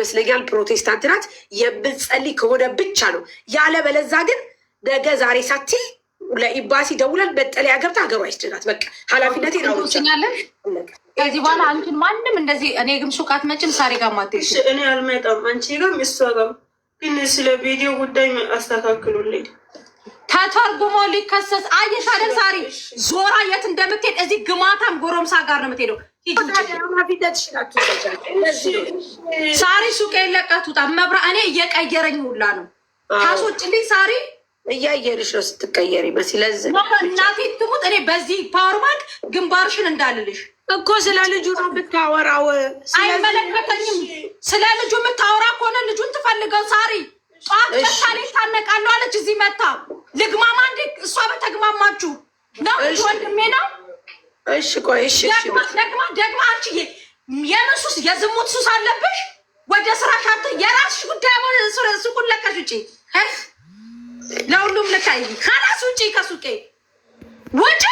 ይመስለኛል ፕሮቴስታንት ናት የምትጸልይ ከሆነ ብቻ ነው። ያለበለዛ ግን ነገ ዛሬ ሳቲ ለኢምባሲ ደውለን መጠለያ ገብታ ሀገሯ ይስድናት። በቃ ኃላፊነት ናውኛለን። ከዚህ በኋላ አንቺን ማንም እንደዚህ እኔ ግን ሱቃት መጭም ሳሪ ጋር ማትሄጂ እኔ አልመጣም። አንቺ ጋር እሷ ጋር ግን ስለ ቪዲዮ ጉዳይ አስተካክሉልኝ። ተተርጉሞ ሊከሰስ አየሽ አይደል? ሳሪ ዞራ የት እንደምትሄድ እዚህ ግማታም ጎረምሳ ጋር ነው የምትሄደው። ሳሪ ሱቅ የለቀት ውጣ። መብራ እኔ እየቀየረኝ ሁላ ነው። ታስወጭልኝ ሳሪ። እያየንሽ ነው ስትቀየሪ በሲለዚህ እናቴ ትሙት። እኔ በዚህ ፓወር ባንክ ግንባርሽን እንዳልልሽ እኮ ስለ ልጁ ነው የምታወራው። አይመለከተኝም። ስለ ልጁ የምታወራ ከሆነ ልጁን ትፈልገው ሳሪ። ጠዋት መታ ላይ ታነቃለሁ አለች። እዚህ መታ ልግማማ እንዴ? እሷ በተግማማችሁ ነው። ወንድሜ ነው። እሺ ቆይ እሺ ደግማ አንቺ የምን ሱስ የዝሙት ሱስ አለብሽ? ወደ ስራ ሻት የራስሽ ጉዳይ ሱቁን ለቀሽ ውጪ። ለሁሉም ልካይ ካላስ ውጪ፣ ከሱቄ ውጪ።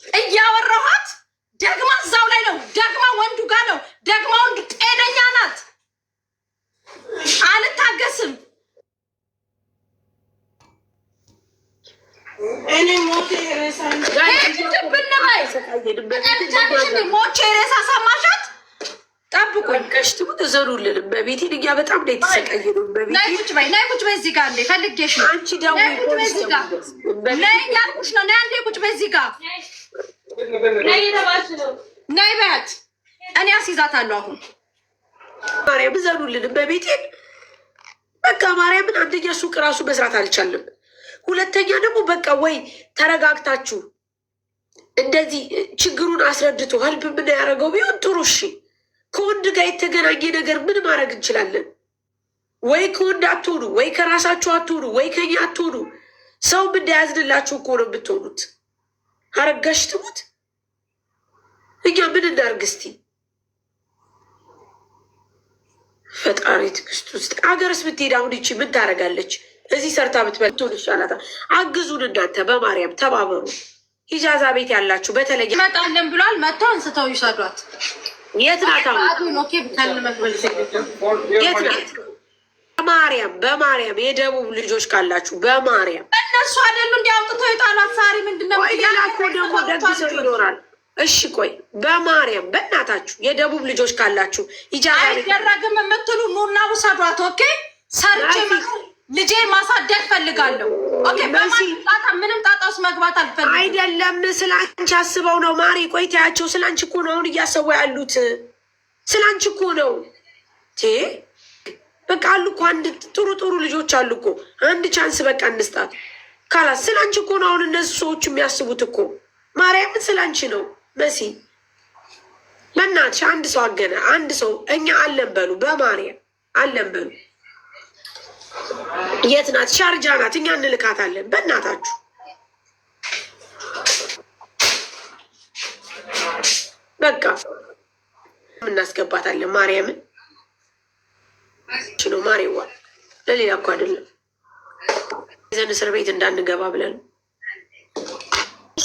እያወራኋት ደግማ እዛው ላይ ነው። ደግማ ወንዱ ጋር ነው። ደግማ ወንዱ ጤነኛ ናት። አልታገስም። ሞቼ ሬሳ ሰማሻት? ጠብቁኝ። ቀሽትሙት እዘኑልን። በቤቴ ልኛ በጣም ነው የተሰቃየ ነው። ናይ ቁጭ በይ እዚህ ጋር እንዴ ፈልጌሽ ነው። አንቺ ደውይ ነይ ያልኩሽ ነው። ነይ አንዴ ቁጭ በይ እዚህ ጋር ነይ በያት። እኔ አስይዛታለሁ አሁን። ማርያም እዘኑልን በቤቴ በቃ ማርያምን። አንደኛ ሱቅ ራሱ መስራት አልቻለም። ሁለተኛ ደግሞ በቃ ወይ ተረጋግታችሁ እንደዚህ ችግሩን አስረድቶ ህልብ ምን ያደረገው ቢሆን ጥሩ። እሺ ከወንድ ጋር የተገናኘ ነገር ምን ማድረግ እንችላለን? ወይ ከወንድ አትሆኑ፣ ወይ ከራሳችሁ አትሆኑ፣ ወይ ከኛ አትሆኑ። ሰው እንዳያዝንላችሁ እኮ ነው የምትሆኑት። አረጋሽ ትሙት። እኛ ምን እናርግ እስቲ? ፈጣሪ ትዕግስት ውስጥ አገርስ ብትሄድ አሁን ይቺ ምን ታደርጋለች? እዚህ ሰርታ ብትበልቶን ይሻላታል። አግዙን እናንተ በማርያም ተባበሩ። ኢጃዛ ቤት ያላችሁ በተለይ መጣለን ብሏል። መጥተው አንስተው ይሰዷት። የት ናት? የት ናት? በማርያም የደቡብ ልጆች ካላችሁ በማርያም እነሱ አይደሉ እንዲያውጥተው የጣሏት። ሳሪ ምንድነው ያላኮ ደግሞ ደግ ሰው ይኖራል። እሺ ቆይ በማርያም በእናታችሁ የደቡብ ልጆች ካላችሁ ኢጃዛ አይደረግም የምትሉ ኑና ውሰዷት። ኦኬ ሰርቼ ልጄን ማሳደግ ፈልጋለሁ። ኦኬ በማጣጣ ምንም ጣጣ ውስጥ መግባት አልፈልግም። አይደለም ስላንቺ አስበው ነው ማሪ። ቆይታያቸው ስላንቺ እኮ ነው አሁን እያሰቡ ያሉት። ስላንቺ እኮ ነው። በቃ አሉ እኮ አንድ ጥሩ ልጆች አሉ እኮ። አንድ ቻንስ በቃ እንስጣት። ካላስ ስላንቺ እኮ ነው አሁን እነዚህ ሰዎች የሚያስቡት እኮ። ማርያምን ስላንቺ ነው መሲ። በእናትሽ አንድ ሰው አገነ አንድ ሰው እኛ አለን በሉ። በማርያም አለን በሉ። የት ናት? ሻርጃ ናት። እኛ እንልካታለን። በእናታችሁ በቃ እናስገባታለን። ማርያምን ነው ማሬዋ፣ ለሌላ እኮ አይደለም። ይዘን እስር ቤት እንዳንገባ ብለን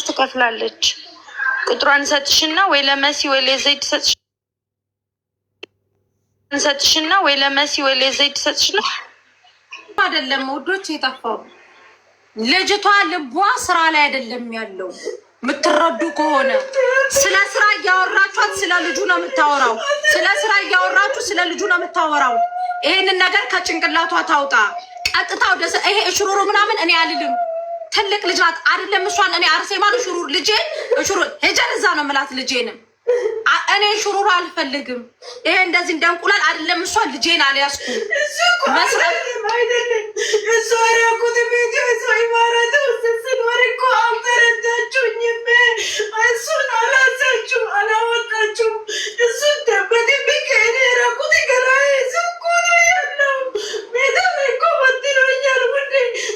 ትከፍላለች። ቁጥሯን ሰጥሽና ወይ ለመሲ ወይ ለዘይድ ሰጥሽና ወይ ለመሲ ወይ ለዘይድ ሰጥሽና አይደለም ውዶች፣ የጠፋው ልጅቷ ልቧ ስራ ላይ አይደለም ያለው። የምትረዱ ከሆነ ስለ ስራ እያወራችኋት ስለ ልጁ ነው የምታወራው። ስለ ስራ እያወራችሁ ስለ ልጁ ነው የምታወራው። ይሄንን ነገር ከጭንቅላቷ ታውጣ። ቀጥታ ወደ ይሄ እሽሩሩ ምናምን እኔ አልልም። ትልቅ ልጅ ናት አይደለም? እሷን እኔ አርሴማን እሽሩር ልጄን እሽሩር ሄጀን እዛ ነው የምላት። ልጄንም እኔ ሽሩሩ አልፈልግም። ይሄ እንደዚህ እንደ እንቁላል አይደለም። እሷን ልጄን አልያዝኩም። መስራት አይደለም እሷ ያቁት ቤት እሷ ይማራቱ ስንወር እኮ አልተረዳችሁኝም። እሱን አላሳችሁ አላወጣችሁ። እሱን ተበድብ ከእኔ ራቁት ገላይ እሱ እኮ ነው ያለው። ቤተም እኮ ወጥሮኛል።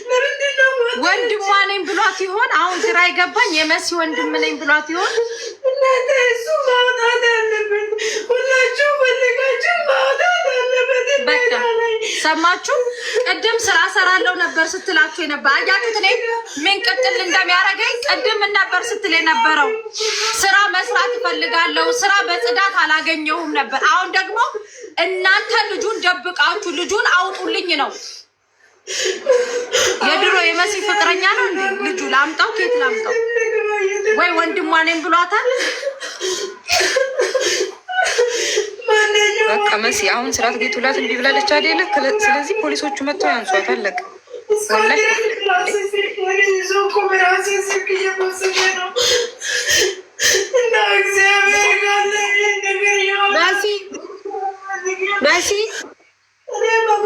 ለምንድን ነው ወንድሟ ነኝ ብሏት ይሆን? አሁን ግራ ይገባኝ። የመሲ ወንድም ነኝ ብሏት ይሆን? እናንተ እሱ ማውጣት አለበት። ሁላችሁ ፈልጋችሁ ማውጣት አለበት። በቃ ሰማችሁ? ቅድም ስራ ሰራለው ነበር ስትላችሁ የነበር አያችሁት? እኔ ምን ቅጥል እንደሚያደርገኝ ቅድም ምን ነበር ስትል የነበረው? ስራ መስራት እፈልጋለሁ፣ ስራ በጽዳት አላገኘሁም ነበር። አሁን ደግሞ እናንተ ልጁን ደብቃችሁ ልጁን አውጡልኝ ነው። የድሮ የመሲ ፍቅረኛ ነው እንዴ ልጁ? ላምጣው፣ ኬት ላምጣው? ወይ ወንድሟ ነኝ ብሏታል። በቃ መሲ አሁን ስርዓት ቤቱላት እምቢ ብላለች አይደለ? ስለዚህ ፖሊሶቹ መጥተው ያንሷት። አለቀ። ወላሂ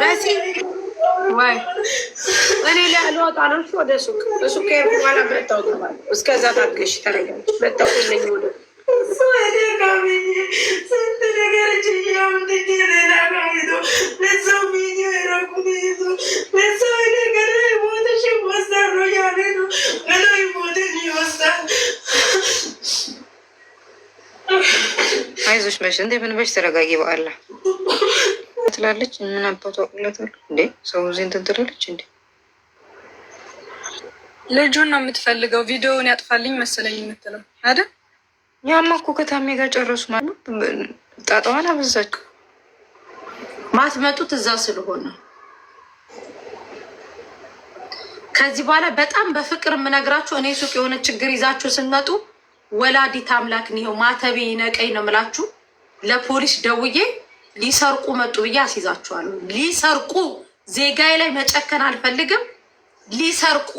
መሲ ወይ እኔ ልወጣ ነው ወደ ሱቅ ከሄድኩ በኋላ መጣሁ። እስከዛ ታገሽ ተረጋጊ። መጣሁ ነኝ ወደ አይዞሽ መሽ እንዴ ምን በሽ ተረጋጊ። በኋላ ትላለች ምን አባቷ ቁለታል እንዴ ሰው እዚህ እንትን ትላለች እንዴ። ልጁን ነው የምትፈልገው። ቪዲዮውን ያጥፋልኝ መሰለኝ የምትለው አይደል? ያማ እኮ ከታሜ ጋር ጨረሱ ማለት ጣጣዋን አበዛች። ማትመጡት እዛ ስለሆነ ከዚህ በኋላ በጣም በፍቅር የምነግራችሁ እኔ ሱቅ የሆነ ችግር ይዛችሁ ስንመጡ ወላዲት አምላክን ይኸው ማተቤ ይነቀኝ ነው የምላችሁ። ለፖሊስ ደውዬ ሊሰርቁ መጡ ብዬ አስይዛችኋለሁ። ሊሰርቁ ዜጋዬ ላይ መጨከን አልፈልግም። ሊሰርቁ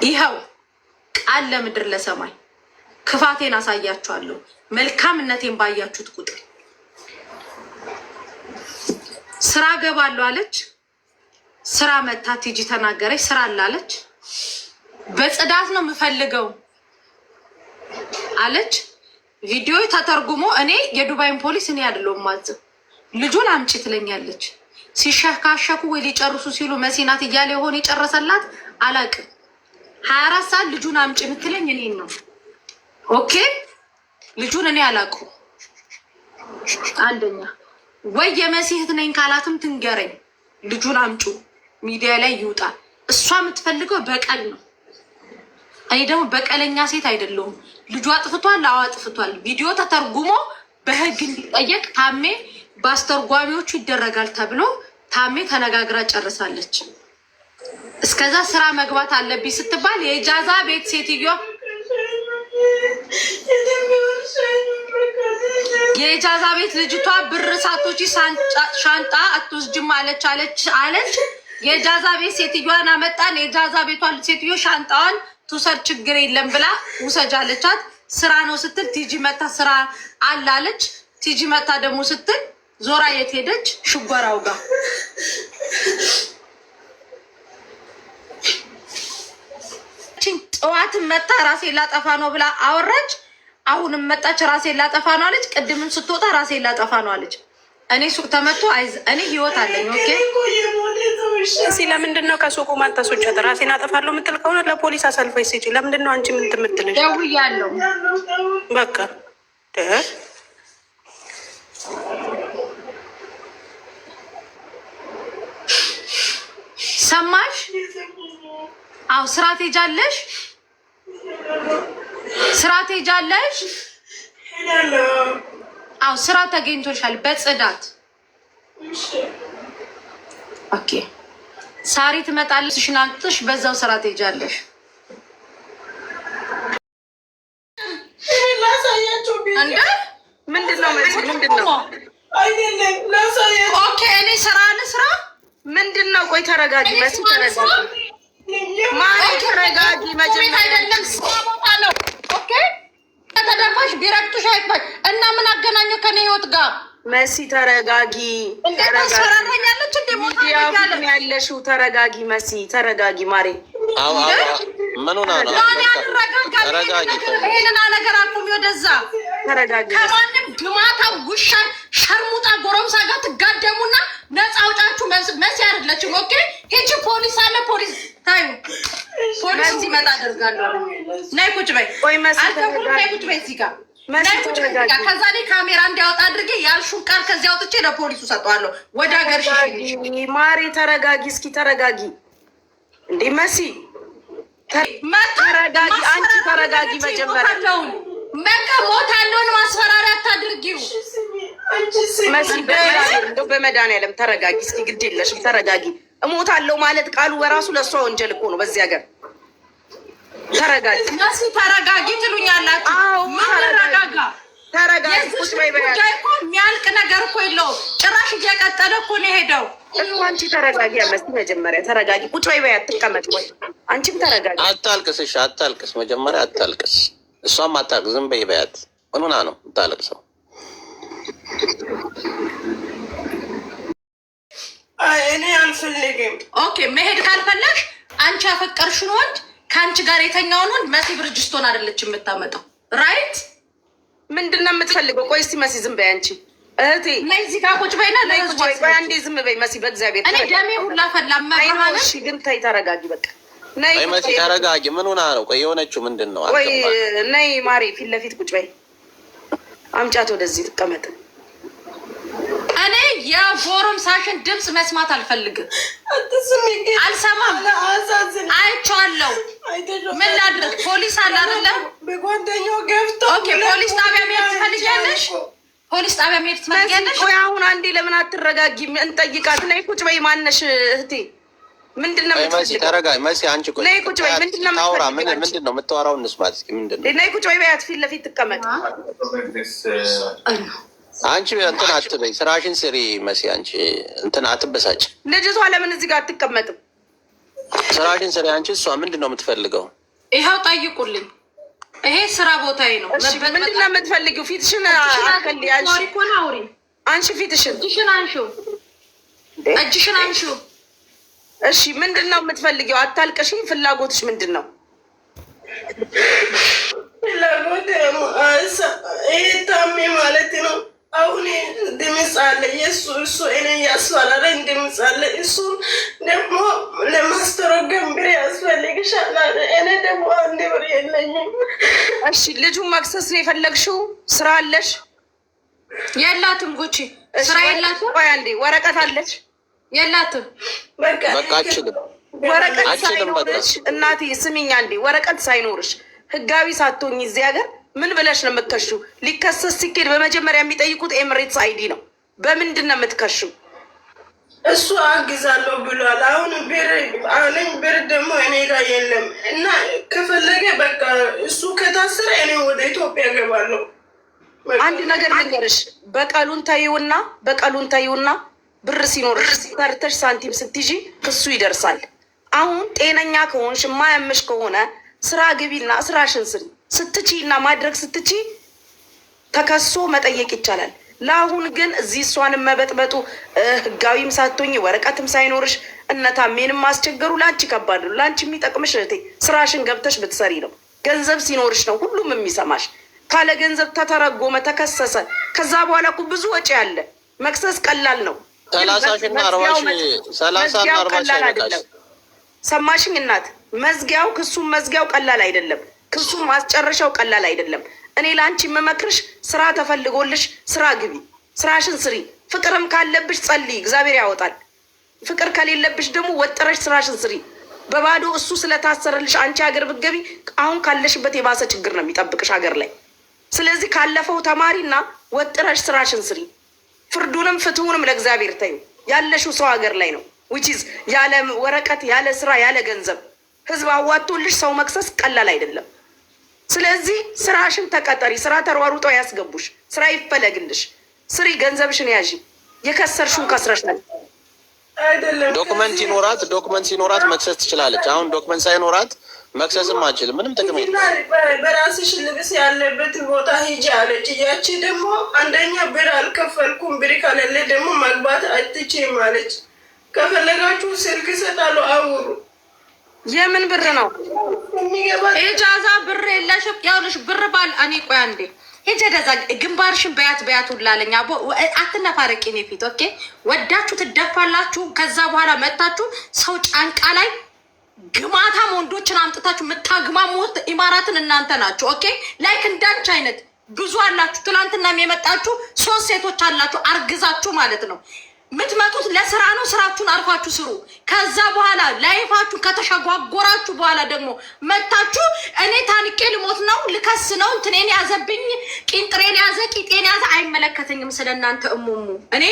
ይኸው ቃል ለምድር ለሰማይ ክፋቴን አሳያችኋለሁ። መልካምነቴን ባያችሁት ቁጥር ስራ ገባለሁ አለች። ስራ መታ ቲጂ ተናገረች። ስራ አላለች። በጽዳት ነው የምፈልገው አለች። ቪዲዮ ተተርጉሞ እኔ የዱባይን ፖሊስ እኔ አይደለሁም ማዘው ልጁን አምጪ ትለኛለች። ሲሸካሸኩ ወይ ሊጨርሱ ሲሉ መሲናት እያለ የሆነ የጨረሰላት አላቅም። 24 ሰዓት ልጁን አምጪ የምትለኝ እኔን ነው። ኦኬ ልጁን እኔ አላውቀውም። አንደኛ ወይ የመሲህት ነኝ ካላትም ትንገረኝ። ልጁን አምጩ ሚዲያ ላይ ይውጣ። እሷ የምትፈልገው በቀል ነው። እኔ ደግሞ በቀለኛ ሴት አይደለሁም። ልጁ አጥፍቷል፣ አዎ አጥፍቷል። ቪዲዮ ተተርጉሞ በህግ እንዲጠየቅ ታሜ በአስተርጓሚዎቹ ይደረጋል ተብሎ ታሜ ተነጋግራ ጨርሳለች። እስከዛ ስራ መግባት አለብኝ ስትባል የኢጃዛ ቤት ሴትዮ የኢጃዛ ቤት ልጅቷ ብር ሳቶች ሻንጣ አትወስጅም አለች። የኢጃዛ ቤት ሴትዮዋን አመጣን። የኢጃዛ ቤቷ ሴትዮ ሻንጣዋን ትውሰድ ችግር የለም ብላ ውሰጅ አለቻት። ስራ ነው ስትል ቲጂ መታ ስራ አላለች። ቲጂ መታ ደግሞ ስትል ዞራ የት ሄደች? ሽጓራው ጋር ጠዋትን መታ ራሴ ላጠፋ ነው ብላ አወራች። አሁንም መጣች ራሴ ላጠፋ ነው አለች። ቅድምም ስትወጣ ራሴ ላጠፋ ነው አለች። እኔ ሱቅ ተመቶ እኔ ህይወት አለኝ። ኦኬ እሺ፣ ለምንድን ነው ከሱቁ ማንተሶቻት? ራሴን አጠፋለሁ የምትል ከሆነ ለፖሊስ አሳልፈሽ ስጪ። ለምንድን ነው አንቺ ምን ትምትልሽ? ደውያለሁ። በቃ ሰማሽ? አዎ ስራ ትሄጃለሽ፣ ስራ ትሄጃለሽ። አዎ ስራ ተገኝቶልሻል በጽዳት። ኦኬ ሳሪ ትመጣለች። ሽናንጥሽ በዛው ስራ ትሄጃለሽ። እንደ ምንድነው ምንድነው? ኦኬ እኔ ስራ ለስራ ምንድነው? ቆይ ተረጋጊ መሲ፣ ተረጋጊ ማሪ፣ ተረጋጊ። መጀመሪያ አይደለም ቦታ ነው። ኦኬ ተደፋሽ ቢረግጡሽ አይባል እና ምን አገናኘው ከኔ ህይወት ጋር? መሲ ተረጋጊ። ተረጋኛለች እንደ ሞታ ያለሽው ተረጋጊ መሲ፣ ተረጋጊ ማሪ። ምን ሆና ነው? ተረጋጊ። ይሄንን ነገር አቁሚ። ወደዛ ተረጋጊ። ከማንም ግማታ ውሻ ሸርሙጣ ጎረምሳ ጋር ትጋደሙና ነፃ አውጣችሁ መሲ አይደለችም። ኦኬ ሂጂ ፖሊስ አለ ፖሊስ ታዩ ፖሊስ ሲመጣ አደርጋለሁ። ነይ ቁጭ በይ። ቆይ መሲ አልተውኩም። ነይ ቁጭ በይ እዚህ ጋር ከዛ ላይ ካሜራ እንዲያወጣ አድርጌ ያልሹን ቃል ከዚያ አውጥቼ ለፖሊሱ ሰጠዋለሁ። ወደ ሀገር ማሬ ተረጋጊ፣ እስኪ ተረጋጊ እንዴ መሲ ተረጋጊ፣ አንቺ ተረጋጊ። መጀመሪያ በቃ ሞታለውን ማስፈራሪያ አታድርጊው መሲ። በመድኃኒዓለም ተረጋጊ እስኪ፣ ግድ የለሽም ተረጋጊ። እሞታለሁ ማለት ቃሉ በራሱ ለእሷ ወንጀል እኮ ነው በዚህ ሀገር። ተረጋጊ መሲ፣ ተረጋጊ ትሉኛላችሁ። ተረጋጋ፣ ተረጋጊ። ቁጭ በይ በያት። የሚያልቅ ነገር እኮ የለውም። ጭራሽ እየቀጠለ እኮ ነው የሄደው። አንቺ ተረጋጊ፣ መሲ መጀመሪያ ተረጋጊ። ቁጭ በይ በያት፣ ትቀመጥ። ቆይ አንቺም ተረጋጊ። አታልቅስ፣ እሺ አታልቅስ። መጀመሪያ አታልቅስ። እሷም አታልቅስ፣ ዝም በይ በያት። ምን ሆና ነው የምታለቅሰው? እኔ አልፈልግም። ኦኬ መሄድ ካልፈለግሽ አንቺ ያፈቀርሽን ወንድ ከአንቺ ጋር የተኛውን ወንድ መሲ ብርጅስቶን አይደለች የምታመጣው። ራይት ምንድን ነው የምትፈልገው? ቆይ እስኪ መሲ ዝም በይ አንቺ እህቴ። ነይ እዚህ ጋር ቁጭ በይና ቆይ አንዴ ዝም በይ መሲ፣ በእግዚአብሔር እኔ ደሜ ሁላ ፈላ። እሺ ግን ተይ ተረጋጊ፣ በቃ ነይ መሲ ተረጋጊ። ምን ሆና ነው? ቆይ የሆነችው ምንድን ነው? ቆይ ነይ ማሬ፣ ፊት ለፊት ቁጭ በይ። አምጫት ወደዚህ ትቀመጥ። እኔ የጎረምሳሽን ድምፅ መስማት አልፈልግም፣ አልሰማም። አይቼዋለሁ። ምን ላድርግ? ፖሊስ አለ አይደለም? በጓደኛው ገብቶ ፖሊስ ጣቢያ መሄድ ትፈልጊያለሽ? ፖሊስ ጣቢያ መሄድ ትፈልጊያለሽ? ቆይ አሁን አንዴ ለምን አትረጋጊም? እንጠይቃት። ነይ ቁጭ በይ። ማነሽ እህቴ? ምንድን ነው የምትፈልጊው? ተረጋጊ መሲ። አንቺ ቆይ ነይ ቁጭ በይ። ምንድን ነው የምትፈልጊው? ምንድን ነው የምታወራው? እንስማት እስኪ። ምንድን ነው? ነይ ቁጭ በይ በያት። ፊት ለፊት ትቀመጥ። አንቺ እንትን አትበይ፣ ስራሽን ስሪ መሲ። አንቺ እንትን አትበሳጭ። ልጅቷ ለምን እዚህ ጋር አትቀመጥም? ስራሽን ስሪ አንቺ። እሷ ምንድን ነው የምትፈልገው? ይኸው ጠይቁልኝ። ይሄ ስራ ቦታዬ ነው። ምንድን ነው የምትፈልጊው? ፊትሽን አከልይ። አንቺ ፊትሽን እጅሽን አንሺው፣ እጅሽን አንሺው። እሺ ምንድን ነው የምትፈልጊው? አታልቅሽ። ፍላጎትሽ ምንድን ነው? ፍላጎት ይሄ ታሜ ማለት ነው። አሁን ድምፅ አለ የእሱ እሱ እኔ ያስፈራረኝ ድምፅ አለ። እሱን ደግሞ ለማስተረጎም ብር ያስፈልግሻል አለ። እኔ ደግሞ አንድ ብር የለኝም። እሺ ልጁን መክሰስ ነው የፈለግሽው? ስራ አለሽ? የላትም። ጉቺ ስራ የላትም። ቆይ አንዴ ወረቀት አለች? የላትም። በቃ አችልም። ወረቀት ሳይኖርሽ እናቴ ስሚኝ አንዴ፣ ወረቀት ሳይኖርሽ ህጋዊ ሳትሆኝ እዚህ ሀገር ምን ብለሽ ነው የምትከሽው? ሊከሰስ ሲኬድ በመጀመሪያ የሚጠይቁት ኤምሬትስ አይዲ ነው። በምንድን ነው የምትከሽው? እሱ አግዛለሁ ብሏል። አሁን ብር አለኝ፣ ብር ደግሞ እኔ ጋር የለም እና ከፈለገ በቃ እሱ ከታሰረ እኔ ወደ ኢትዮጵያ ገባለሁ። አንድ ነገር ልንገርሽ፣ በቀሉን ተይውና ብር ሲኖርሽ ሰርተሽ ሳንቲም ስትይዢ ክሱ ይደርሳል። አሁን ጤነኛ ከሆንሽ የማያምሽ ከሆነ ስራ ግቢና ስራሽን ስሪ። ስትቺ እና ማድረግ ስትቺ ተከሶ መጠየቅ ይቻላል። ለአሁን ግን እዚህ እሷንም መበጥበጡ ህጋዊም ሳትሆኝ ወረቀትም ሳይኖርሽ እነታሜንም ማስቸገሩ ለአንቺ ከባድ ነው። ለአንቺ የሚጠቅምሽ እህቴ ስራሽን ገብተሽ ብትሰሪ ነው። ገንዘብ ሲኖርሽ ነው ሁሉም የሚሰማሽ። ካለ ገንዘብ ተተረጎመ፣ ተከሰሰ፣ ከዛ በኋላ እኮ ብዙ ወጪ አለ። መክሰስ ቀላል ነው። 30 አይደለም። ሰማሽኝ እናት? ክሱም መዝጊያው ቀላል አይደለም። ክሱም ማስጨረሻው ቀላል አይደለም። እኔ ለአንቺ የምመክርሽ ስራ ተፈልጎልሽ ስራ ግቢ፣ ስራሽን ስሪ። ፍቅርም ካለብሽ ጸልይ፣ እግዚአብሔር ያወጣል። ፍቅር ከሌለብሽ ደግሞ ወጥረሽ ስራሽን ስሪ። በባዶ እሱ ስለታሰረልሽ አንቺ ሀገር ብትገቢ አሁን ካለሽበት የባሰ ችግር ነው የሚጠብቅሽ ሀገር ላይ። ስለዚህ ካለፈው ተማሪና ወጥረሽ ስራሽን ስሪ። ፍርዱንም ፍትሁንም ለእግዚአብሔር ተዩ። ያለሽው ሰው ሀገር ላይ ነው። ዊችዝ ያለ ወረቀት ያለ ስራ ያለ ገንዘብ ህዝብ አዋቶልሽ ሰው መክሰስ ቀላል አይደለም። ስለዚህ ስራሽን ተቀጠሪ። ስራ ተሯሩጦ ያስገቡሽ፣ ስራ ይፈለግልሽ፣ ስሪ፣ ገንዘብሽን ያዢ። የከሰርሽውን ከስረሻል። ዶክመንት ሲኖራት መክሰስ ትችላለች። አሁን ዶክመንት ሳይኖራት መክሰስም አንችልም። ምንም ጥቅም የለም። በራስሽ ልብስ ያለበት ቦታ ሂጂ አለች። ያቺ ደግሞ አንደኛ ብር አልከፈልኩም፣ ብር ከሌለ ደግሞ መግባት አትችይም አለች። ከፈለጋችሁ ስልክ እሰጣለሁ፣ አውሩ። የምን ብር ነው? ኢጃዛ ብር የለሽም። ያውልሽ ብር ባል እኔ ቆይ አንዴ ሄጀ ደዛ ግንባርሽን በያት ሁላለኝ። አትነፋረቂ እኔ ፊት ኦኬ። ወዳችሁ ትደፋላችሁ። ከዛ በኋላ መጣችሁ ሰው ጫንቃ ላይ ግማታም ወንዶችን አምጥታችሁ የምታግማሙት ኢማራትን እናንተ ናችሁ። ኦኬ ላይክ እንዳንቺ አይነት ብዙ አላችሁ። ትናንትናም የመጣችሁ 3 ሴቶች አላችሁ አርግዛችሁ ማለት ነው። የምትመጡት ለስራ ነው። ስራችሁን አርፋችሁ ስሩ። ከዛ በኋላ ላይፋችሁ ከተሸጓጎራችሁ በኋላ ደግሞ መታችሁ እኔ ታንቄ ልሞት ነው ልከስ ነው እንትኔን ያዘብኝ ቂንጥሬን ያዘ ቂጤን ያዘ አይመለከተኝም። ስለናንተ እሙሙ እኔ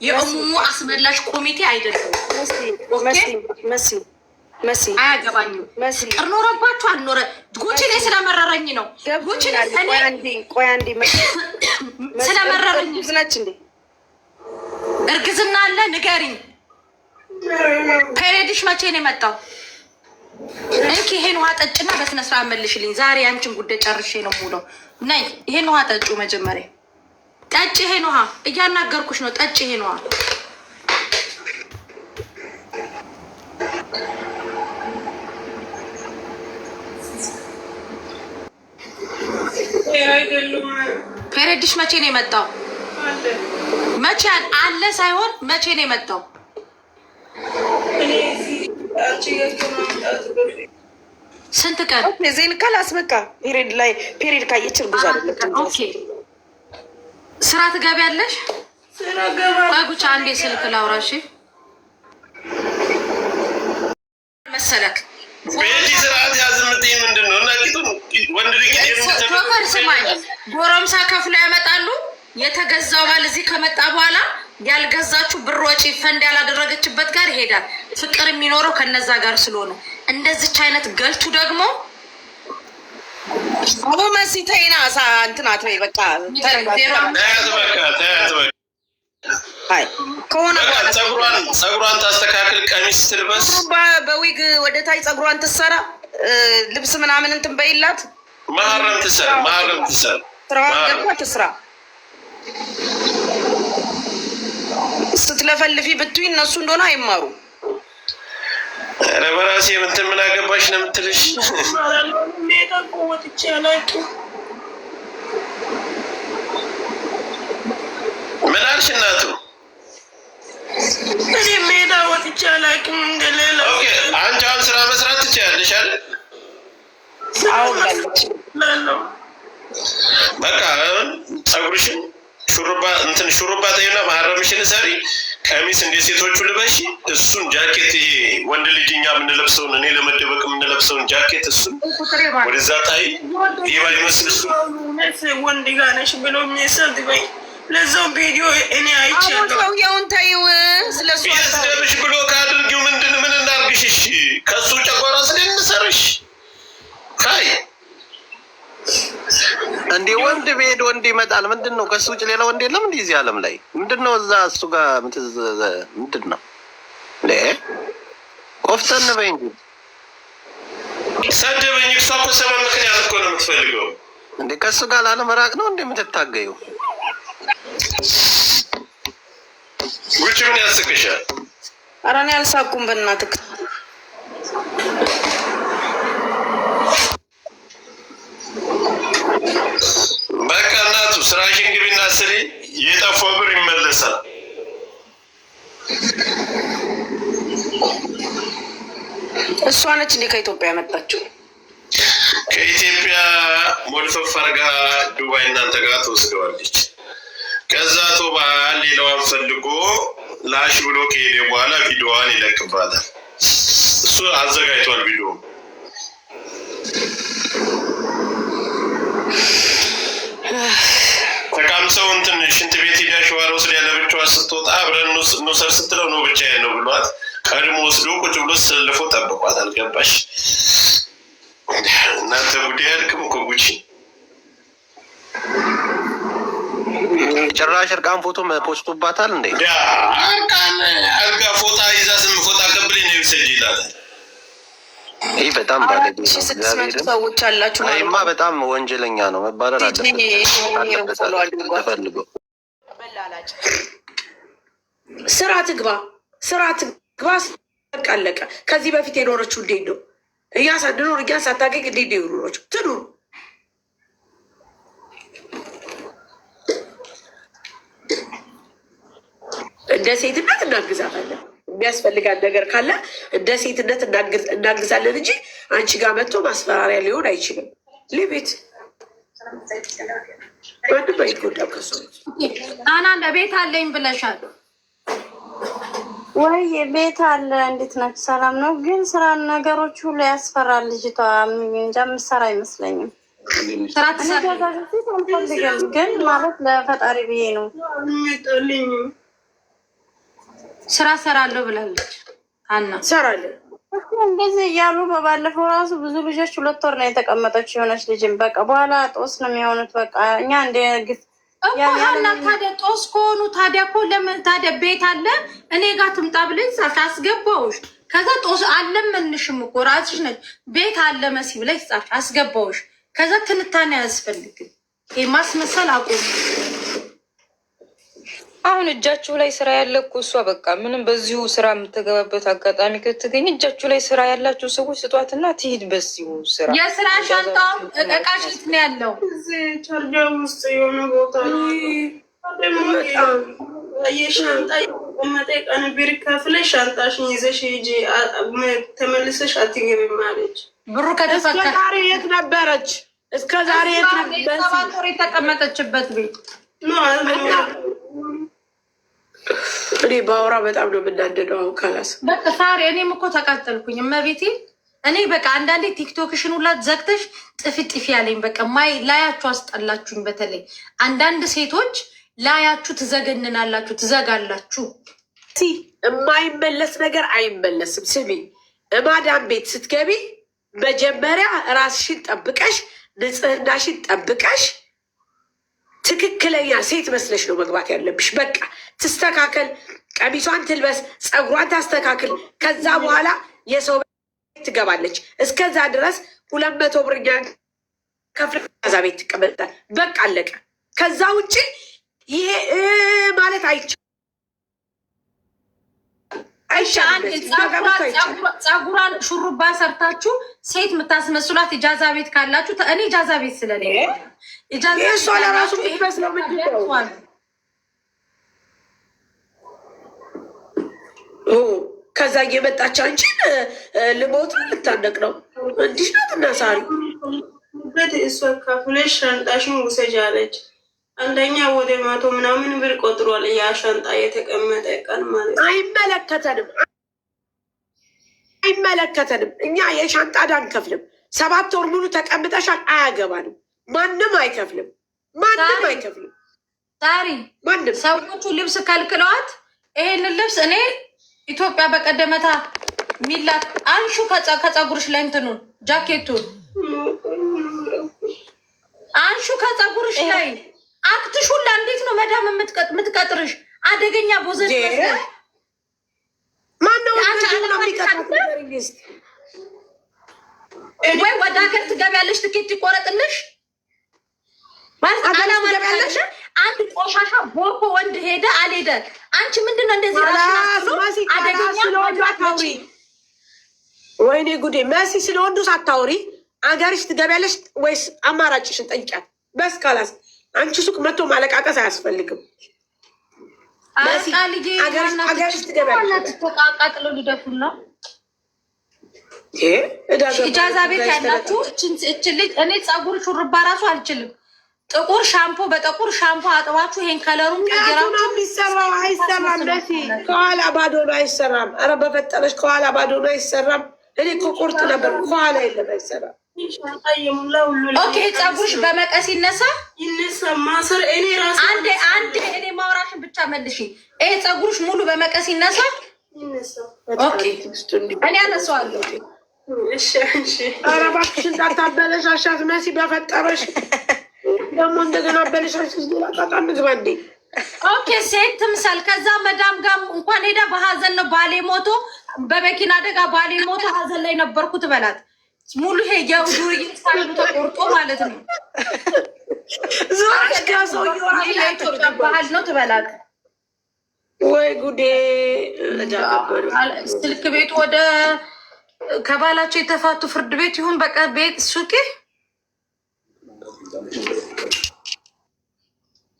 የእሙሙ አስመላሽ ኮሚቴ አይደለም። መሲ አያገባኝም። ቅር ኖረባችሁ አልኖረ ጉቺ ላይ ስለመረረኝ ነው። ጉቺ ቆይ አንዴ ስለመረረኝ ዝናች እንዴ እርግዝና አለ ንገሪኝ። ፔሬድሽ መቼ ነው የመጣው? እንኪ ይሄን ውሃ ጠጭና በስነ ስርዓት መልሽልኝ። ዛሬ አንቺን ጉዳይ ጨርሼ ነው የምውለው። ነይ ይሄን ውሃ ጠጩ። መጀመሪያ ጠጭ። ይሄን ውሃ እያናገርኩሽ ነው። ጠጭ ይሄን ውሃ። ፔሬድሽ መቼ ነው የመጣው? መቼ አለ ሳይሆን መቼ ነው የመጣው? ስንት ቀን? ዜን ካላስ በቃ ፔሬድ ካየች እርጉዝ አይደለም። ኦኬ ስራ ትገቢያለሽ? ጉቻ አንዴ ስልክ ላውራሽ መሰለክ ቤቲ ስርዓት ያዝምትኝ ምንድን ነው? እና ወንድ ልጅ ስማኝ፣ ጎረምሳ ከፍሎ ያመጣሉ። የተገዛው ባል እዚህ ከመጣ በኋላ ያልገዛችሁ ብር ወጪ ፈንድ ያላደረገችበት ጋር ይሄዳል። ፍቅር የሚኖረው ከነዛ ጋር ስለሆነ እንደዚች አይነት ገልቱ ደግሞ አቦ መሲ ተይና እንትናት ወይ በቃ አይ ከሆነ ጸጉሯን ታስተካክል፣ ቀሚስ ትልበስ፣ በዊግ ወደ ታይ ጸጉሯን ትሰራ፣ ልብስ ምናምን እንትን በይላት፣ ማህረም ትሰራ ስራዋን ገባ ትስራ። ስትለፈልፊ ብትይ እነሱ እንደሆነ አይማሩ። ኧረ በራሴ እንትን ምን አገባሽ ነው የምትልሽ? ምን አልሽ እናቱ? እኔ ሜዳ ወጥቼ አላውቅም እንደሌላ። ኦኬ አንቺ አሁን ስራ መስራት ትችያለሽ አይደል? በቃ ጸጉርሽን ሹሩባ ተይና ማህረምሽን ሰሪ፣ ቀሚስ እንደ ሴቶቹ ልበሺ። እሱን ጃኬት ይሄ ወንድ ልጅ እኛ የምንለብሰውን እኔ ለመደበቅ የምንለብሰውን ጃኬት እሱን ወደዛ ታይ። ይህ ባይመስል እሱ ወንድ ጋር ነሽ ብሎ የሚሰድ በይ። ለዛው ቪዲዮ እኔ አይቻለሁ። ሰውየውን ተይው። ስለሱ ይስደብሽ ብሎ ካድርጊው ምን እናርግሽ? ከሱ ጨጓራ ስለንሰርሽ ካይ እንዴ ወንድ ቤድ ወንድ ይመጣል። ምንድን ነው ከሱ ውጭ ሌላ ወንድ የለም? እንዲህ እዚህ ዓለም ላይ ምንድን ነው እዛ እሱ ጋር ምንድን ነው? ቆፍጠን በይ እንጂ ሰደበኝ። እሷ እኮ ሰበብ ምክንያት እኮ ነው የምትፈልገው። እንዴ ከሱ ጋር ላለመራቅ ነው እንዴ የምትታገዩ? ውጭ ምን ያስቅሻል? ኧረ እኔ አልሳኩም በእናትህ። በቃ እናቱ ስራሽን ግቢና ስሪ። የጠፋው ብር ይመለሳል። እሷ ነች እንዴ ከኢትዮጵያ ያመጣችው? ከኢትዮጵያ ሞልፈፍ አድርጋ ዱባይ እናንተ ጋር ትወስደዋለች። ከዛ ቶባል ሌላዋን ፈልጎ ላሽ ብሎ ከሄደ በኋላ ቪዲዮዋን ይለቅባታል። እሱ አዘጋጅቷል ቪዲዮ። ተቃምሰው እንትን ሽንት ቤት ሄዳ ሸዋር ወስድ ያለ ብቻዋ ስትወጣ አብረን እንውሰድ ስትለው ነው ብቻዬን ነው ብሏት ቀድሞ ወስዶ ቁጭ ብሎ ተሰልፎ ጠብቋት። አልገባሽ እናንተ ጉዳይ አልክም እኮ ጉቺ። ጭራሽ እርቃን ፎቶ ፖስቶባታል እንዴ? እርቃን አልጋ ፎጣ ይዛ ፎጣ ቀብሌ ነው ይሰጅ ይላታል። ይህ በጣም ባለጌ ነው። 600 ሰዎች አላችሁ ይማ በጣም ወንጀለኛ ነው፣ መባረር አለበት ተፈልጎ። ስራ ትግባ። አለቀ። ከዚህ በፊት የኖረችው እንዴት ነው? እያሳድኖር እያሳታገኝ እንዴት ነው የኖረችው? ትኑር። እንደ ሴትነት እናግዛታለን። የሚያስፈልጋት ነገር ካለ እንደ ሴትነት እናግዛለን እንጂ አንቺ ጋር መጥቶ ማስፈራሪያ ሊሆን አይችልም። ሊቤት አና ለቤት አለኝ ብለሻል ወይ? ቤት አለ። እንዴት ናችሁ? ሰላም ነው። ግን ስራ ነገሮች ሁሉ ያስፈራል። ልጅቷ እንጃ የምትሰራ አይመስለኝም። ስራ ትሰራ ግን ማለት ለፈጣሪ ብዬ ነው። ስራ ሰራለሁ ብላለች። አና ሰራለሁ እንደዚህ እያሉ በባለፈው ራሱ ብዙ ልጆች 2 ወር ነው የተቀመጠች የሆነች ልጅም በቃ በኋላ ጦስ ነው የሚሆኑት። በቃ እኛ እንደ ግፍ ሀና ታዲያ ጦስ ከሆኑ ታዲያ እኮ ለምን ታዲያ ቤት አለ እኔ ጋር ትምጣ ብለኝ ጻፍሽ አስገባውሽ። ከዛ ጦስ አለምንሽም እኮ ራስሽ ነች ቤት አለ መሲ ብለሽ ጻፍሽ አስገባውሽ። ከዛ ትንታኔ አያስፈልግም። ማስመሰል አቁም። አሁን እጃችሁ ላይ ስራ ያለ እኮ እሷ በቃ ምንም በዚሁ ስራ የምትገባበት አጋጣሚ ከተገኘ እጃችሁ ላይ ስራ ያላቸው ሰዎች ስጧትና ትሂድ በዚሁ ስራ። የስራ ሻንጣው እቃሽ የት ነው ያለው? እዚህ ቻርጃ ውስጥ የሆነ ቦታ የሻንጣ የቆመጠ ቀን ብር ከፍለሽ ሻንጣሽን ይዘሽ ሂጂ ተመልሰሽ አትገቢም አለች። ብሩ ከተፈቀደ ዛሬ የት ነበረች? እስከ ዛሬ የት ነበረች? የተቀመጠችበት ቤት እኔ ባወራ በጣም ነው የምናደደው። አሁን ካላስ በቃ ሳሪ እኔም እኮ ተቃጠልኩኝ። እመቤቴ እኔ በቃ አንዳንዴ ቲክቶክሽን ሁላት ዘግተሽ ጥፊ ያለኝ በቃ ማይ ላያችሁ አስጠላችሁኝ። በተለይ አንዳንድ ሴቶች ላያችሁ ትዘገንናላችሁ፣ ትዘጋላችሁ። የማይመለስ ነገር አይመለስም። ስሚ እማዳም ቤት ስትገቢ መጀመሪያ ራስሽን ጠብቀሽ ንጽህናሽን ጠብቀሽ ትክክለኛ ሴት መስለሽ ነው መግባት ያለብሽ። በቃ ትስተካከል፣ ቀሚሷን ትልበስ፣ ፀጉሯን ታስተካክል። ከዛ በኋላ የሰው ቤት ትገባለች። እስከዛ ድረስ 200 ብር ከፍለ ከዛ ቤት ትቀመጣል። በቃ አለቀ። ከዛ ውጭ ይሄ ማለት ፀጉሯን ሹሩባ ሰርታችሁ ሴት የምታስመስሏት ኢጃዛ ቤት ካላችሁ እኔ ኢጃዛ ቤት ስለሌለ እሷ ለራሱ የምትመስለው ምንድን ነው? ከዛ እየመጣች አንቺን ልሞት ልታነቅ ነው። እንዲህ ናት እና ሳሪ እሷ ካፍለሽ ሻንጣሽን ውሰጅ አለች። አንደኛ ወደ 100 ምናምን ብር ቆጥሯል። ያ ሻንጣ የተቀመጠ ቀን ማለት አይመለከተንም። እኛ የሻንጣ ዕዳ አንከፍልም። 7 ወር ሙሉ ተቀምጠሻል፣ አያገባንም። ማንም አይከፍልም። ዛሬ ማንም ሰዎቹ ልብስ ከልክለዋት ይሄንን ልብስ እኔ ኢትዮጵያ በቀደመታ ሚላት አንሹ ከፀጉርሽ ላይ እንትኑን ጃኬቱን አንሹ ከፀጉርሽ ላይ አክትሽ ሁላ እንዴት ነው መዳም የምትቀጥርሽ? አደገኛ ቦዘት መስለሽ ማነው ወይ ወደ ሀገር ትገቢያለሽ፣ ትኬት ይቆረጥልሽ ማለት አላማ ትገቢያለሽ። አንድ ቆሻሻ ቦኮ ወንድ ሄደ አልሄደ አንቺ ምንድነው እንደዚህ አደገኛ ስለወንዱ ወይኔ ጉዴ መሲ ስለወንዱ ሳታወሪ አገርሽ ትገቢያለሽ ወይስ አማራጭሽን ጠይቂያት። በስ ካላስ አንቺ ሱቅ መጥቶ ማለቃቀስ አያስፈልግም። አገርሽ ትገቢያለሽ። ተቃቃጥለው ሊደፉን ነው። ኢጃዛ ቤት ያላችሁ እችን ልጅ እኔ ፀጉር ሹርባ ራሱ አልችልም። ጥቁር ሻምፖ በጥቁር ሻምፖ አጥባችሁ ይሄን ከለሩን ቀይራችሁ የሚሰራው አይሰራም። መሲ ከኋላ ባዶ ነው አይሰራም። ኧረ በፈጠረሽ ከኋላ ባዶ ነው አይሰራም። እኔ እኮ ቁርጥ ነበር ከኋላ የለም አይሰራም። ኦኬ ፀጉርሽ በመቀስ ይነሳ ማሰር እኔ ራስ አንዴ እኔ ማውራሽን ብቻ መልሺ። ይሄ ፀጉርሽ ሙሉ በመቀስ ይነሳ። ኦኬ እኔ አነሳዋለሁ። ኧረ እባክሽ እንዳታበለሻሻት መሲ በፈጠረሽ ደግሞ እንደገና በለሻሽሽ ሌላ ጣጣ ምግባ እንዴ። ኦኬ ሴት ትምሰል። ከዛ መዳም ጋር እንኳን ሄዳ በሀዘን ነው ባሌ ሞቶ በመኪና አደጋ ባሌ ሞቶ ሀዘን ላይ ነበርኩ ትበላት። ሙሉ ይሄ የዱር ይሳሉ ተቆርጦ ማለት ነው። ዞራሽ ጋሰው የኢትዮጵያ ባህል ነው ትበላት። ወይ ጉዴ! ስልክ ቤት ወደ ከባላቸው የተፋቱ ፍርድ ቤት ይሁን በቃ ቤት ሱቄ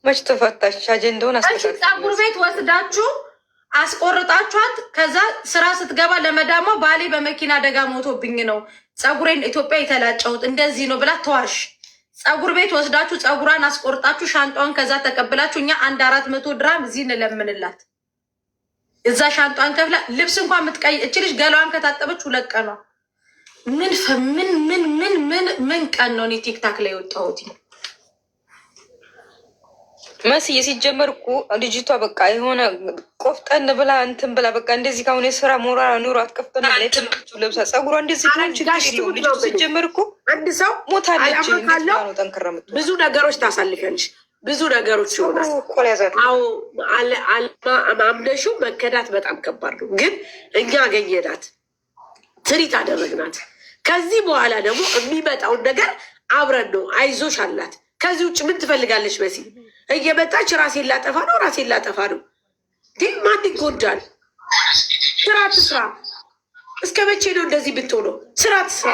መች ተፈታች? አጀንዳውን ፀጉር ቤት ወስዳችሁ አስቆርጣችኋት። ከዛ ስራ ስትገባ ለመዳሟ ባሌ በመኪና አደጋ ሞቶብኝ ነው ፀጉሬን ኢትዮጵያ የተላጨሁት እንደዚህ ነው ብላ ተዋሽ። ፀጉር ቤት ወስዳችሁ ፀጉሯን አስቆርጣችሁ ሻንጣውን ከዛ ተቀብላችሁ እኛ 400 ድራም እዚህ እንለምንላት። እዛ ሻንጣን ከፍላ ልብስ እንኳን ምትቀይ እቺ ልጅ ገላዋን ከታጠበች 2 ቀኗ። ምን ቀን ነው እኔ ቲክታክ ላይ ወጣሁት? መስዬ ሲጀመር እኮ ልጅቷ በቃ የሆነ ቆፍጠን ብላ እንትን ብላ በቃ እንደዚህ ካሁን የስራ ሞራል ኑሯት ቆፍጠን ብላ የተመቹ ለብሳ ፀጉሯ እንደዚህ ሆን ችግር የለውም። ልጅ ሲጀመር እኮ አንድ ሰው ሞታለች ነው ጠንክራ ብዙ ነገሮች ታሳልፊያለሽ፣ ብዙ ነገሮች ይሆናል። አዎ አምነሹ መከዳት በጣም ከባድ ነው፣ ግን እኛ አገኘናት፣ ትሪት አደረግናት። ከዚህ በኋላ ደግሞ የሚመጣውን ነገር አብረን ነው አይዞሽ አላት። ከዚህ ውጭ ምን ትፈልጋለች? መሲ እየመጣች ራሴን ላጠፋ ነው። ግን ማን ይጎዳል? ስራ ትስራ። እስከ መቼ ነው እንደዚህ ብትሆነው? ስራ ትስራ።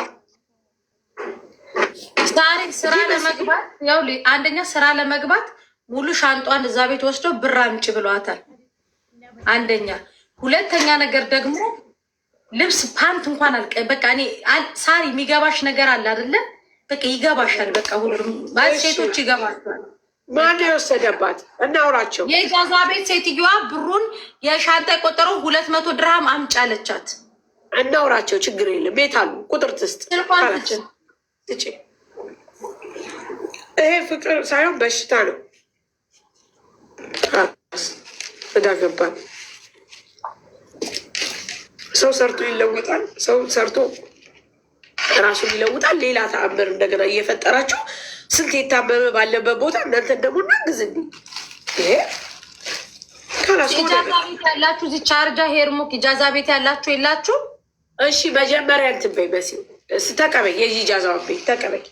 ዛሬ ስራ ለመግባት ያው አንደኛ ስራ ለመግባት ሙሉ ሻንጧን እዛ ቤት ወስደው ብር አምጪ ብለዋታል። አንደኛ። ሁለተኛ ነገር ደግሞ ልብስ ፓንት እንኳን አልቀ በቃ እኔ ሳሪ የሚገባሽ ነገር አለ አይደለ? በቃ ይገባሻል። በቃ ሁሉም ሴቶች ይገባሻል። ማን የወሰደባት? እናውራቸው። የኢጃዛ ቤት ሴትዮዋ ብሩን የሻንጣ የቆጠረው 200 ድርሃም አምጪ አለቻት። እናውራቸው። ችግር የለም። ቤት አሉ። ቁጥር ትስጥ። ይሄ ፍቅር ሳይሆን በሽታ ነው። እዳገባል። ሰው ሰርቶ ይለውጣል። ሰው ሰርቶ ራሱን ይለውጣል። ሌላ ተአምር እንደገና እየፈጠራችሁ ስንት የታመመ ባለበት ቦታ እናንተን ደግሞ እናግዝልኝ። ይሄ ኢጃዛ ቤት ያላችሁ እዚህ ቻርጃ ሄርሙክ ኢጃዛ ቤት ያላችሁ የላችሁ? እሺ መጀመሪያ እንትን በይ መሲ ተቀበይ፣ የኢጃዛውን ቤት ተቀበይ።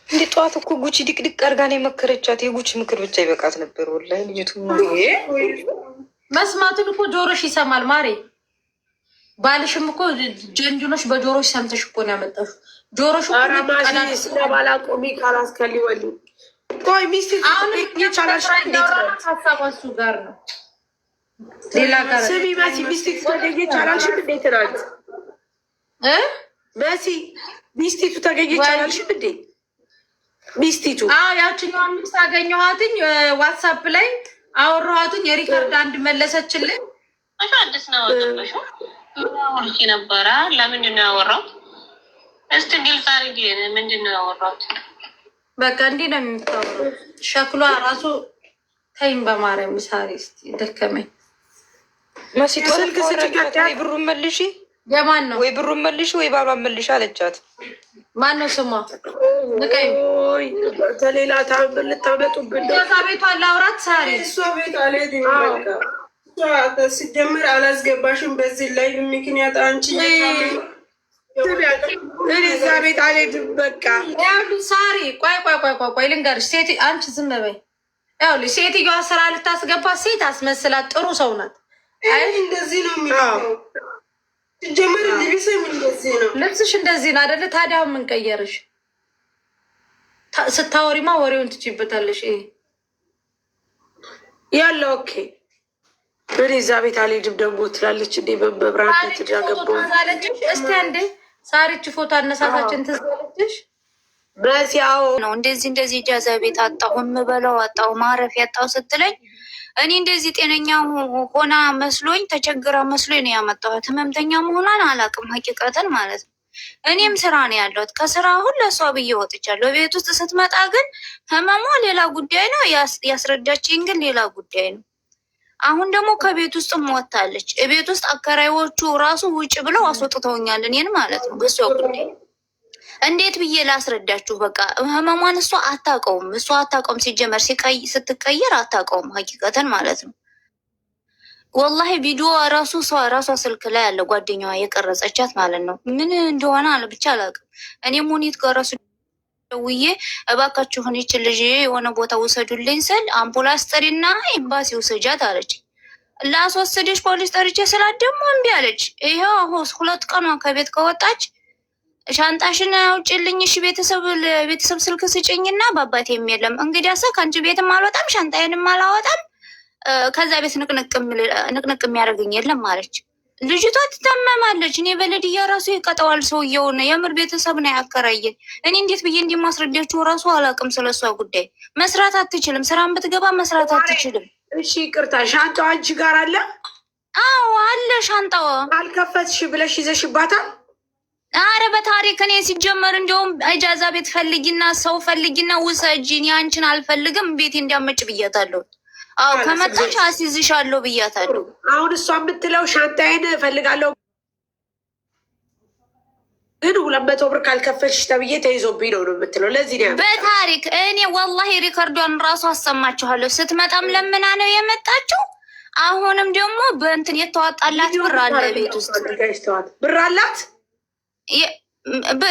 እንደ ጠዋት እኮ ጉቺ ድቅድቅ አድርጋ ነው የመከረቻት። የጉቺ ምክር ብቻ ይበቃት ነበር ወላሂ። ልጅቱ መስማቱን እኮ ጆሮሽ ይሰማል ማሬ። ባልሽም እኮ ጀንጅኖች በጆሮሽ ሰምተሽ እኮ ነው ያመጣሽው። ጆሮሽ ስለባላ ቆሚ ካላስከሊ ወሉ ቆይ ሚስት ይቻላል። ሀሳቧ እሱ ጋር ነው። ሌላ ጋር ስሚ መሲ ሚስቲቱ ተገኘች አላልሽም? እንዴት ናት መሲ? ሚስቲቱ ተገኘች አላልሽም እንዴ? ሚስቲቱ ያችኛዋ ሚስት አገኘኋትኝ ዋትሳፕ ላይ አወራኋትኝ። የሪከርድ አንድ መለሰችልኝ። አዲስ ነው ወርቂ ነበረ። ለምንድን ነው ያወራው? እስቲ ግልጽ አድርጊ። ምንድን ነው ያወራው? በቃ እንዲህ ነው የምታወራው። ሸክሏ ራሱ ተይኝ በማርያም ሳሪ እስቲ ደከመኝ። መሲቶ ስልክ ስጭት ወይ ብሩን መልሺ። የማን ነው? ወይ ብሩን መልሺ ወይ ባሏን መልሺ አለቻት። ማን ነው ስሟ? ንቀይ ከሌላ ታምር ልታመጡብን ነው። እዛ ቤቷን ላውራት ሳሪ። እሷ ቤት አልሄድም። በቃ ሲጀምር አላስገባሽም በዚህ ላይ ምክንያት አንቺ እዛ ቤት አልሄድም። በቃ ሳሪ ቆይ ልንገርሽ። ሴት አንቺ ዝም በይ። ይኸውልሽ ሴትዮዋ ስራ ልታስገባ ሴት አስመስላት ጥሩ ሰው ናት። እንደዚህ ነው የሚለው ሲጀምር ልብስም እንደዚህ ነው። ልብስሽ እንደዚህ ነው አይደለ? ታዲያ ምን ቀየርሽ? ስታወሪማ ወሬውን ትችይበታለሽ። ይሄ ያለው ኦኬ። እኔ እዛ ቤት አልሄድም ደግሞ ትላለች እንዴ? በመብራት ትዳገባው እስቲ አንዴ ሳሪች ፎቶ አነሳሳችን ትዛለችሽ በዚያው ነው። እንደዚህ ኢጃዛ ቤት አጣሁ፣ የምበላው አጣሁ፣ ማረፊያ አጣሁ ስትለኝ እኔ እንደዚህ ጤነኛ ሆና መስሎኝ ተቸግራ መስሎኝ ነው ያመጣኋት። ህመምተኛ መሆኗን አላውቅም ሀቂቀትን ማለት ነው። እኔም ስራ ነው ያለሁት። ከስራ አሁን ለእሷ ብዬ ወጥቻለሁ። ቤት ውስጥ ስትመጣ ግን ህመሟ ሌላ ጉዳይ ነው፣ ያስረዳችኝ ግን ሌላ ጉዳይ ነው። አሁን ደግሞ ከቤት ውስጥ ወጥታለች። ቤት ውስጥ አከራዮቹ ራሱ ውጭ ብለው አስወጥተውኛል እኔን ማለት ነው። በሷ ጉዳይ እንዴት ብዬ ላስረዳችሁ? በቃ ህመሟን እሷ አታውቀውም። ሲጀመር ስትቀየር አታውቀውም ሀቂቀትን ማለት ነው። ወላሂ ቪዲዮ ራሷ ስልክ ላይ ያለ ጓደኛዋ የቀረጸቻት ማለት ነው። ምን እንደሆነ አለ ብቻ አላውቅም። እኔም ሙኒት ጋር ራሱ ደውዬ እባካችሁን ይች ልጅ የሆነ ቦታ ውሰዱልኝ ስል አምቡላንስ ጥሪና ኤምባሲ ውሰጃት አለች። ላስወስድሽ ፖሊስ ጠርቼ ስላት ደግሞ እምቢ አለች። ይኸው አሁን 2 ቀኗ ከቤት ከወጣች ሻንጣሽን አውጪልኝ፣ እሺ ቤተሰብ ስልክ ስጭኝና በአባቴም የለም እንግዲያስ ከአንቺ ቤትም አልወጣም ሻንጣዬንም አላወጣም ከዛ ቤት ንቅንቅ የሚያደርገኝ የለም አለች። ልጅቷ ትታመማለች። እኔ በልድያ ራሱ ይቀጠዋል ሰውየውን። የምር ቤተሰብ ነው ያከራየን። እኔ እንዴት ብዬ እንዲማስረዳችሁ ራሱ አላውቅም። ስለሷ ጉዳይ መስራት አትችልም። ስራን ብትገባ መስራት አትችልም። እሺ ይቅርታ፣ ሻንጣዋ አንቺ ጋር አለ? አዎ አለ ሻንጣዋ። አልከፈትሽ ብለሽ ይዘሽባታል? አረ በታሪክ እኔ ሲጀመር እንደውም እጃዛ ቤት ፈልጊና ሰው ፈልጊና ውሰጂ፣ እኔ አንቺን አልፈልግም ቤቴ እንዲያመጭ ብያታለሁ። አዎ ከመጣች አስይዝሻለሁ ብያታለሁ። አሁን እሷ የምትለው ሻንጣዬን እፈልጋለሁ ግን 200 ብር ካልከፈልሽ ተብዬ ተይዞብኝ ነው የምትለው። ለዚህ ነው በታሪክ እኔ ወላሂ ሪከርዷን ራሱ አሰማችኋለሁ። ስትመጣም ለምና ነው የመጣችው። አሁንም ደግሞ በእንትን የተዋጣላት ብር አለ ቤት ውስጥ። ብር አላት?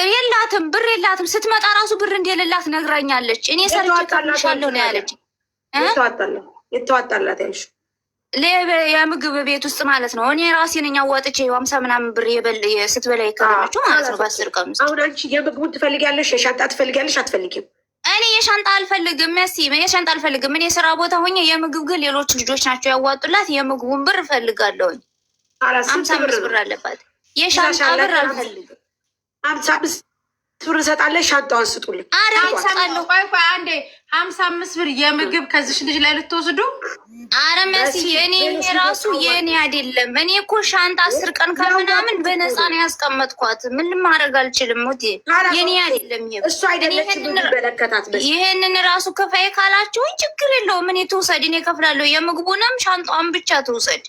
የላትም፣ ብር የላትም። ስትመጣ ራሱ ብር እንደሌላት ነግራኛለች። እኔ ሰርቼ ካልሻለሁ ነው ያለች። የተዋጣላት ያልሽ የምግብ ቤት ውስጥ ማለት ነው። እኔ ራሴ ነኝ አዋጥቼ 50 ምናምን ብር ስትበላ የከረመችው ማለት ነው በ10 ቀን ውስጥ። አሁን አንቺ የምግቡን ትፈልጊያለሽ? የሻንጣ ትፈልጊያለሽ? አትፈልጊም? እኔ የሻንጣ አልፈልግም። የሻንጣ አልፈልግም። እኔ ስራ ቦታ ሆኜ የምግብ ግን ሌሎች ልጆች ናቸው ያዋጡላት። የምግቡን ብር እፈልጋለሁኝ። 55 ብር አለባት። የሻንጣ ብር አልፈልግም። 55 ብር እሰጣለሁ። ሻንጣዋን ስጡልኝ። አረ እሰጣለሁ። ቆይ አንዴ 55 ብር የምግብ ከዚሽ ልጅ ላይ ልትወስዱ? አረ መሲ እኔ ራሱ የኔ አይደለም። እኔ እኮ ሻንጣ 10 ቀን ከምናምን በነፃ ነው ያስቀመጥኳት። ምን ማድረግ አልችልም። ሞቴ የኔ አይደለም። እሱ አይደለም የሚመለከታት። ይሄንን ራሱ ክፈይ ካላችሁ ችግር የለውም። እኔ ትውሰድ፣ እኔ እከፍላለሁ። የምግቡንም ሻንጣዋን ብቻ ትውሰድ።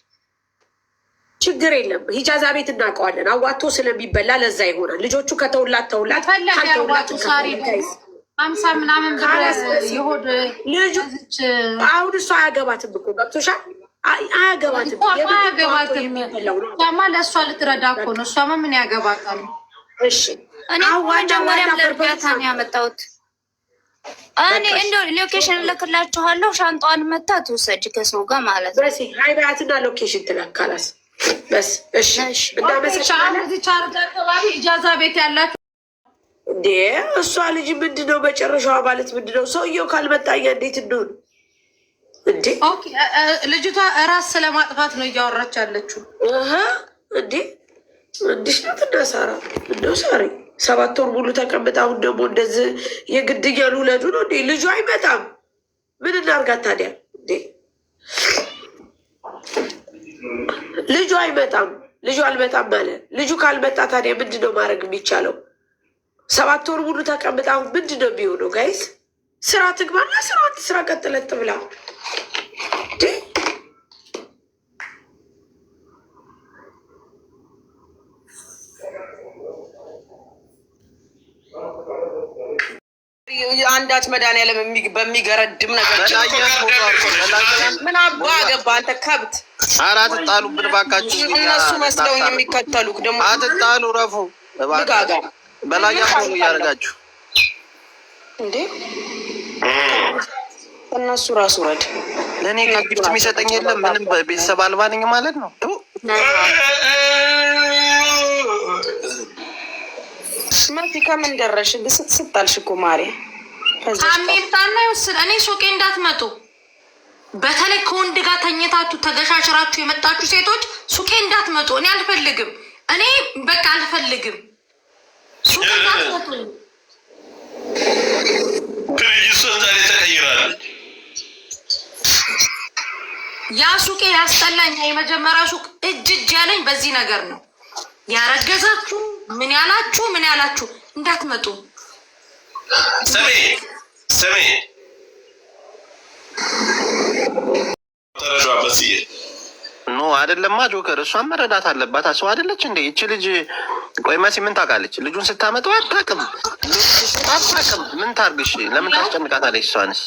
ችግር የለም። ሂጃዛ ቤት እናውቀዋለን። አዋቶ ስለሚበላ ለዛ ይሆናል። ልጆቹ ከተውላት ተውላት፣ ካልተውላት አምሳ ምናምን ብር ይሆድ ልጁ አሁን እሷ አያገባትም እኮ ገብቶሻል? አያገባትም። እሷማ ለእሷ ልትረዳ እኮ ነው። እሷማ ምን ያገባታል? እሺ እኔ መጀመሪያም ለእርዳታ ነው ያመጣሁት። እኔ እንደው ሎኬሽን እልክላችኋለሁ። ሻንጣዋን መታ ትውሰድ ከሰው ጋር ማለት ነው። በሲ ሃይባያትና ሎኬሽን ትላካላስ በስ እሺ። እዚህ ቻርጅ አካባቢ ኢጃዛ ቤት ያላችሁ እንዴ? እሷ ልጅ ምንድነው መጨረሻዋ ማለት ምንድነው? ሰውየው ካልመጣኛ እንዴት እንደሆነ እንዴ? ልጅቷ እራስ ስለማጥፋት ነው እያወራች ያለችው። እንዴ እንዲሽ ናት። እና ሳራ እንደው ሳሪ 7 ወር ሙሉ ተቀምጣ አሁን ደግሞ እንደዚህ የግድያሉ ውለዱ ነው እንዴ? ልጁ አይመጣም። ምን እናርጋት ታዲያ? እንዴ ልጁ አይመጣም። ልጁ አልመጣም ማለት ልጁ ካልመጣ ታዲያ ምንድን ነው ማድረግ የሚቻለው? 7 ወር ሙሉ ተቀምጣ አሁን ምንድን ነው የሚሆነው? ጋይስ ስራ ትግባና ስራ ቀጥለጥ ብላ አንዳች መድኃኒዓለም በሚገረድም ነገር ምን አባ ገባ አንተ ከብት። ኧረ አትጣሉብን እባካችሁ። እነሱ መስለውኝ የሚከተሉክ ደግሞ አትጣሉ። ረፉ በላያ ሆኑ እያደረጋችሁ እንዴ እነሱ ራሱ ረድ ለእኔ ከግብት የሚሰጠኝ የለም። ምንም ቤተሰብ አልባ ነኝ ማለት ነው። መቲ ከምን ደረሽ? ስጣልሽ እኮ ማሪ አሜታና ይወስድ። እኔ ሱቄ እንዳትመጡ፣ በተለይ ከወንድ ጋር ተኝታችሁ ተገሻሽራችሁ የመጣችሁ ሴቶች ሱቄ እንዳትመጡ። እኔ አልፈልግም። እኔ በቃ አልፈልግም። ሱቄ እንዳትመጡ። ድርጅቱን ዛሬ ተቀይራል። ያ ሱቄ ያስጠላኝ። የመጀመሪያ ሱቅ እጅ ያለኝ በዚህ ነገር ነው። ያረገዛችሁ ምን ያላችሁ እንዳትመጡ። ስሜ ተረዷ በስዬ ኖ አይደለማ ጆከር፣ እሷን መረዳት አለባት። ሰው አይደለች እንዴ ይቺ ልጅ? ቆይ መሲ ምን ታውቃለች? ልጁን ስታመጣው አታውቅም። ምን ታርግሽ? ለምን ታስጨንቃታለች? እሷንስ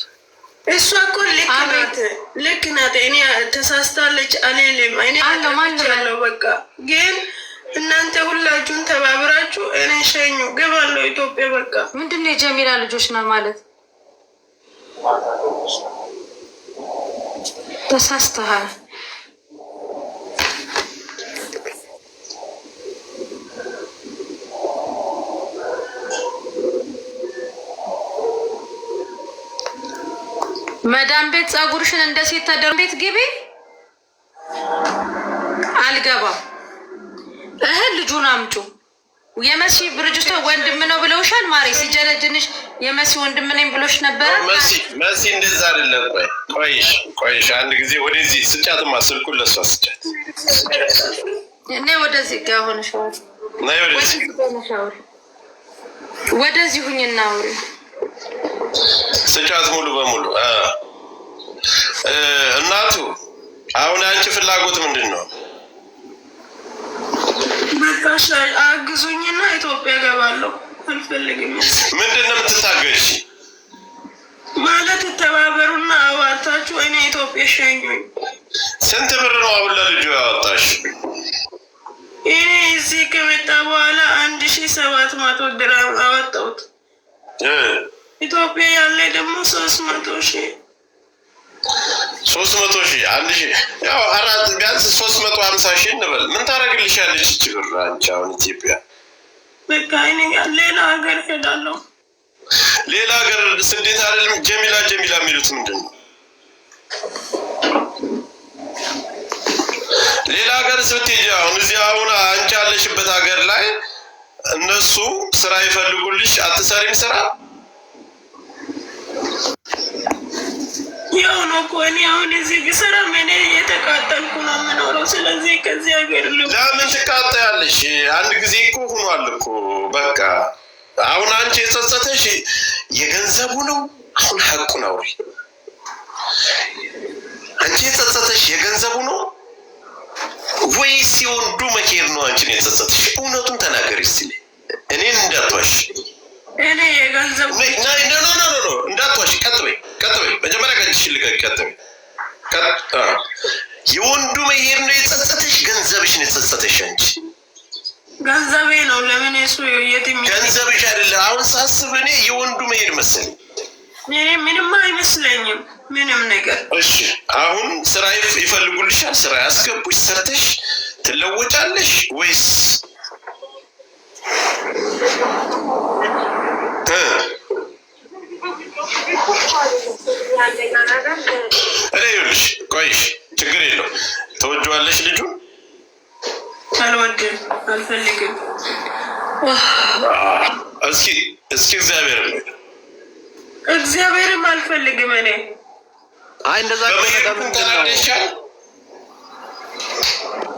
እሷ እኮ ልክ ናት። እኔ ተሳስታለች አሌሌም እኔ አለው በቃ ግን እናንተ ሁላችሁን ተባብራችሁ እኔ ሸኙ ገባለሁ ኢትዮጵያ። በቃ ምንድነው የጀሚላ ልጆች ነው ማለት? ተሳስተሃል። መዳም ቤት ፀጉርሽን እንደ ሴት ተደር ቤት ግቢ። አልገባም ልጁን አምጩ። የመሲ ብርጅስቶን ወንድም ነው ብለውሻል። ማሬ ሲጀነጅንሽ የመሲ ወንድም ነኝ ብሎሽ ነበረ። መሲ እንደዛ አይደለም። ቆይሽ አንድ ጊዜ ወደዚህ ስጫትማ፣ ስልኩን ለሷ ስጫት። እኔ ወደዚህ ጋር ሆነሽ ወደዚህ ሁኝና አውሪ። ስጫት ሙሉ በሙሉ እናቱ። አሁን አንቺ ፍላጎት ምንድን ነው? በቃ አግዙኝና ኢትዮጵያ ገባለሁ። አልፈልግም። ምንድን ነው የምትታገሽ? ማለት ተባበሩና አዋጣችሁ እኔ ኢትዮጵያ ሸኙኝ። ስንት ብር ነው አሁን ለልጁ ያወጣሽ? እኔ እዚህ ከመጣ በኋላ 1700 ድራም አወጣሁት። ኢትዮጵያ ያለ ደግሞ 300,000 300,000 1,000 ያው አራት ቢያንስ 350,000 እንበል። ምን ታደርግልሻለች እቺ ብር አንቺ አሁን ኢትዮጵያ? በቃ እኔ ሌላ ሀገር ሄዳለሁ። ሌላ ሀገር ስደት አይደለም። ጀሚላ የሚሉት ምንድን ነው? ሌላ ሀገር ስትሄጂ አሁን እዚህ አሁን አንቺ ያለሽበት ሀገር ላይ እነሱ ስራ ይፈልጉልሽ፣ አትሰሪም ስራ? ያው ነው እኮ እኔ አሁን እዚህ ብሰራ ምን እየተቃጠልኩ ነው የምኖረው። ስለዚህ ከዚህ ሀገር ለምን ትቃጠያለሽ? አንድ ጊዜ እኮ ሆኗል እኮ በቃ። አሁን አንቺ የጸጸተሽ የገንዘቡ ነው? አሁን ሀቁን አውሪ። አንቺ የጸጸተሽ የገንዘቡ ነው ወይስ የወንዱ መሄድ ነው? አንቺን የጸጸተሽ እውነቱን ተናገሪ እስኪ። እኔን እንዳትዋሽ። እኔ የገንዘቡ ኖ እንዳትዋሽ። ቀጥ በይ መጀመሪያ ከእጅሽ ልቀቂ። ቀጥ በይ። የወንዱ መሄድ ነው የጸጸተሽ? ገንዘብሽን የጸጸተሽ አንቺ? ገንዘቤ ነው። ለምን እሱ የትም ገንዘብሽ አይደለም። አሁን ሳስብ እኔ የወንዱ መሄድ መሰለኝ። እኔ ምንም አይመስለኝም ምንም ነገር። እሺ አሁን ስራ ይፈልጉልሻል፣ ስራ ያስገቡሽ፣ ሰርተሽ ትለወጫለሽ ወይስ እኔ ይኸውልሽ፣ ቆይሽ ችግር የለው። ተወጂዋለሽ ልጁን? አልወድም፣ አልፈልግም። እስኪ እግዚአብሔርም አልፈልግም። እኔ አይ እንደዛ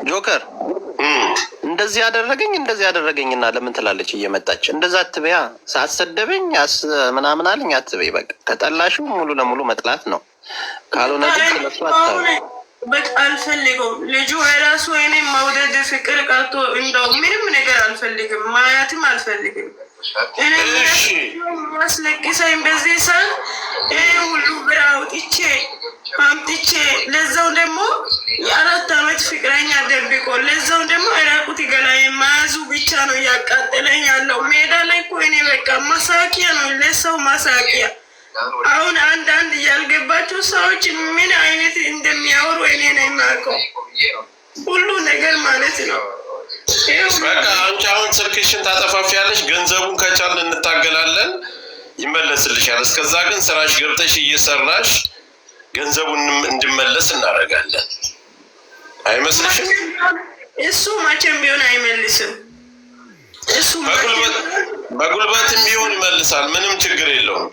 ጆከር እንደዚህ ያደረገኝና ለምን ትላለች እየመጣች? እንደዛ አትበያ። ሳትሰደበኝ ምናምን አለኝ አትበይ። በቃ ከጠላሽው ሙሉ ለሙሉ መጥላት ነው። ካልሆነ ግን ስለሱ አታበይ። በቃ አልፈልገውም። ልጁ የራሱ እኔ መውደድ ፍቅር ቀርቶ እንደው ምንም ነገር አልፈልግም፣ ማያትም አልፈልግም። እኔ ማስለቅሰኝ በዚህ ሰዓት ሁሉ ብር አምጥቼ ለዛው ደግሞ የ4 ዓመት ፍቅረኛ ደብቆ ለዛው ደግሞ እራቁት ገላዬ መያዙ ብቻ ነው እያቃጠለኝ ያለው። ሜዳ ላይ እኮ እኔ በቃ ማሳቂያ ነው፣ ለሰው ማሳቂያ። አሁን አንዳንድ ያልገባቸው ሰዎች ምን አይነት እንደሚያወሩ እኔ ነው የማውቀው ሁሉ ነገር ማለት ነው። በቃ አንቺ አሁን ስልክሽን ታጠፋፊያለሽ። ገንዘቡን ከቻልን እንታገላለን፣ ይመለስልሻል። እስከዛ ግን ስራሽ ገብተሽ እየሰራሽ ገንዘቡን እንዲመለስ እናደርጋለን። አይመስልሽም? እሱ መቼም ቢሆን አይመልስም። እሱ በጉልበትም ቢሆን ይመልሳል። ምንም ችግር የለውም።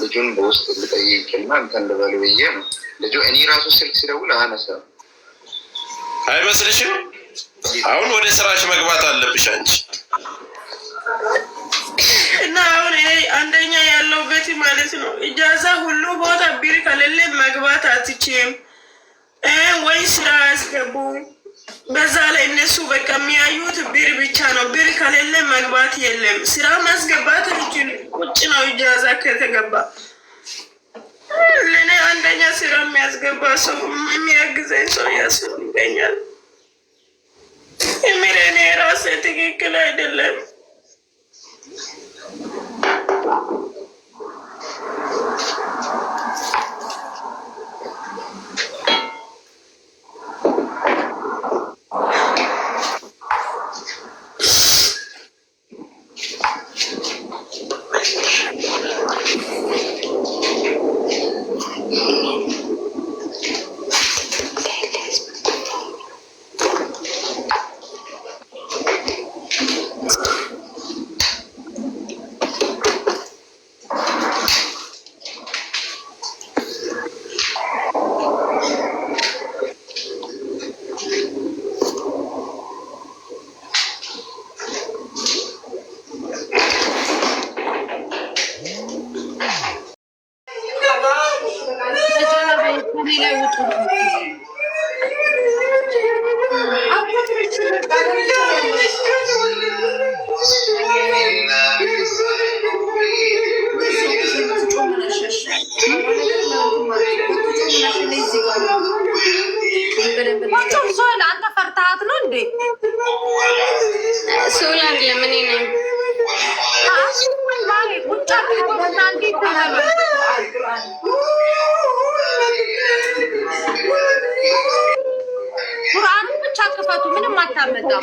ልጁን በውስጥ ልጠይቅና እንትን ልበል ብዬ ነው። ልጁ እኔ ራሱ ስልክ ሲደውል አነሳም። አይመስልሽም? አሁን ወደ ስራሽ መግባት አለብሽ አንቺ። እና አሁን አንደኛ ያለውበት ማለት ነው እጃዛ ሁሉ ቦታ ቢር ከሌለ መግባት አትችም ወይ ስራ ያስገቡ። በዛ ላይ እነሱ በቃ የሚያዩት ቢር ብቻ ነው። ቢር ከሌለ መግባት የለም። ስራ ማስገባት ቁጭ ነው እጃዛ ከተገባ። ለእኔ አንደኛ ስራ የሚያስገባ ሰው የሚያግዘኝ ሰው ያስፈልገኛል። የሚል እኔ ራሴ ትክክል አይደለም። እሱን አይደለም እኔ ነኝ። ቁርአኑ ብቻ ክፈቱ፣ ምንም አታመጣም።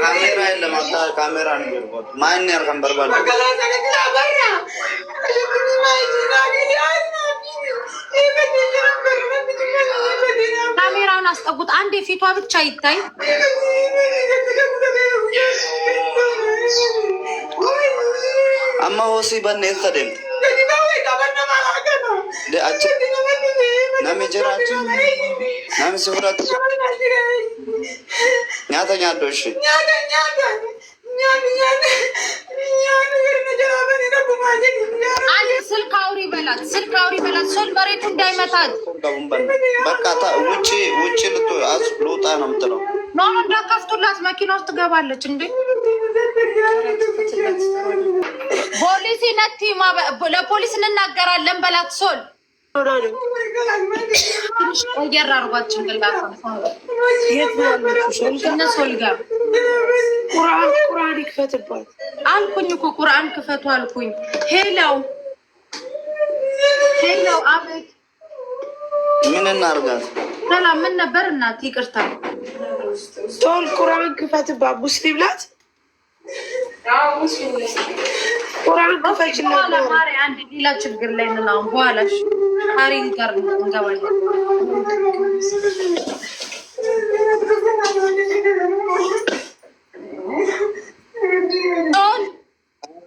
ካሜራ የለም። ካሜራ ነው ማን ያርካን በርባል ካሜራውን አስጠጉት አንዴ፣ ፊቷ ብቻ ይታይ። አማ ሆሲ በኔ ተደም ለአጭ ናመጀራቱ ናመሰውራት ኛተኛዶሽ አንዴ ስልክ አውሪ በላት፣ ስልክ አውሪ በላት። ሶል መሬቱ እንዳይመታት በቃ ውጪ ልትወጣ ነው የምትለው። ኖ እንዳከፍቱላት መኪና ውስጥ ትገባለች እንዴ። ፖሊስ ነቲ ለፖሊስ እንናገራለን በላት። ሶል ትንሽ ቆየር አርጓችን ገላታ ሶል ጋር ቁርአን ይክፈትባት አልኩኝ እኮ ቁርአን ክፈቱ አልኩኝ። ሄሎ አቤት። ምን እናርጋት? ሰላም ምን ነበር እናት? ይቅርታ ቶል ቁርአን ክፈትባት። ሙስሊም ናት። ቁርአን ክፈችላት። ማሪ አንድ ሌላ ችግር ላይ ነን አሁን። በኋላሽ ታሪክ ጋር እንገባለን።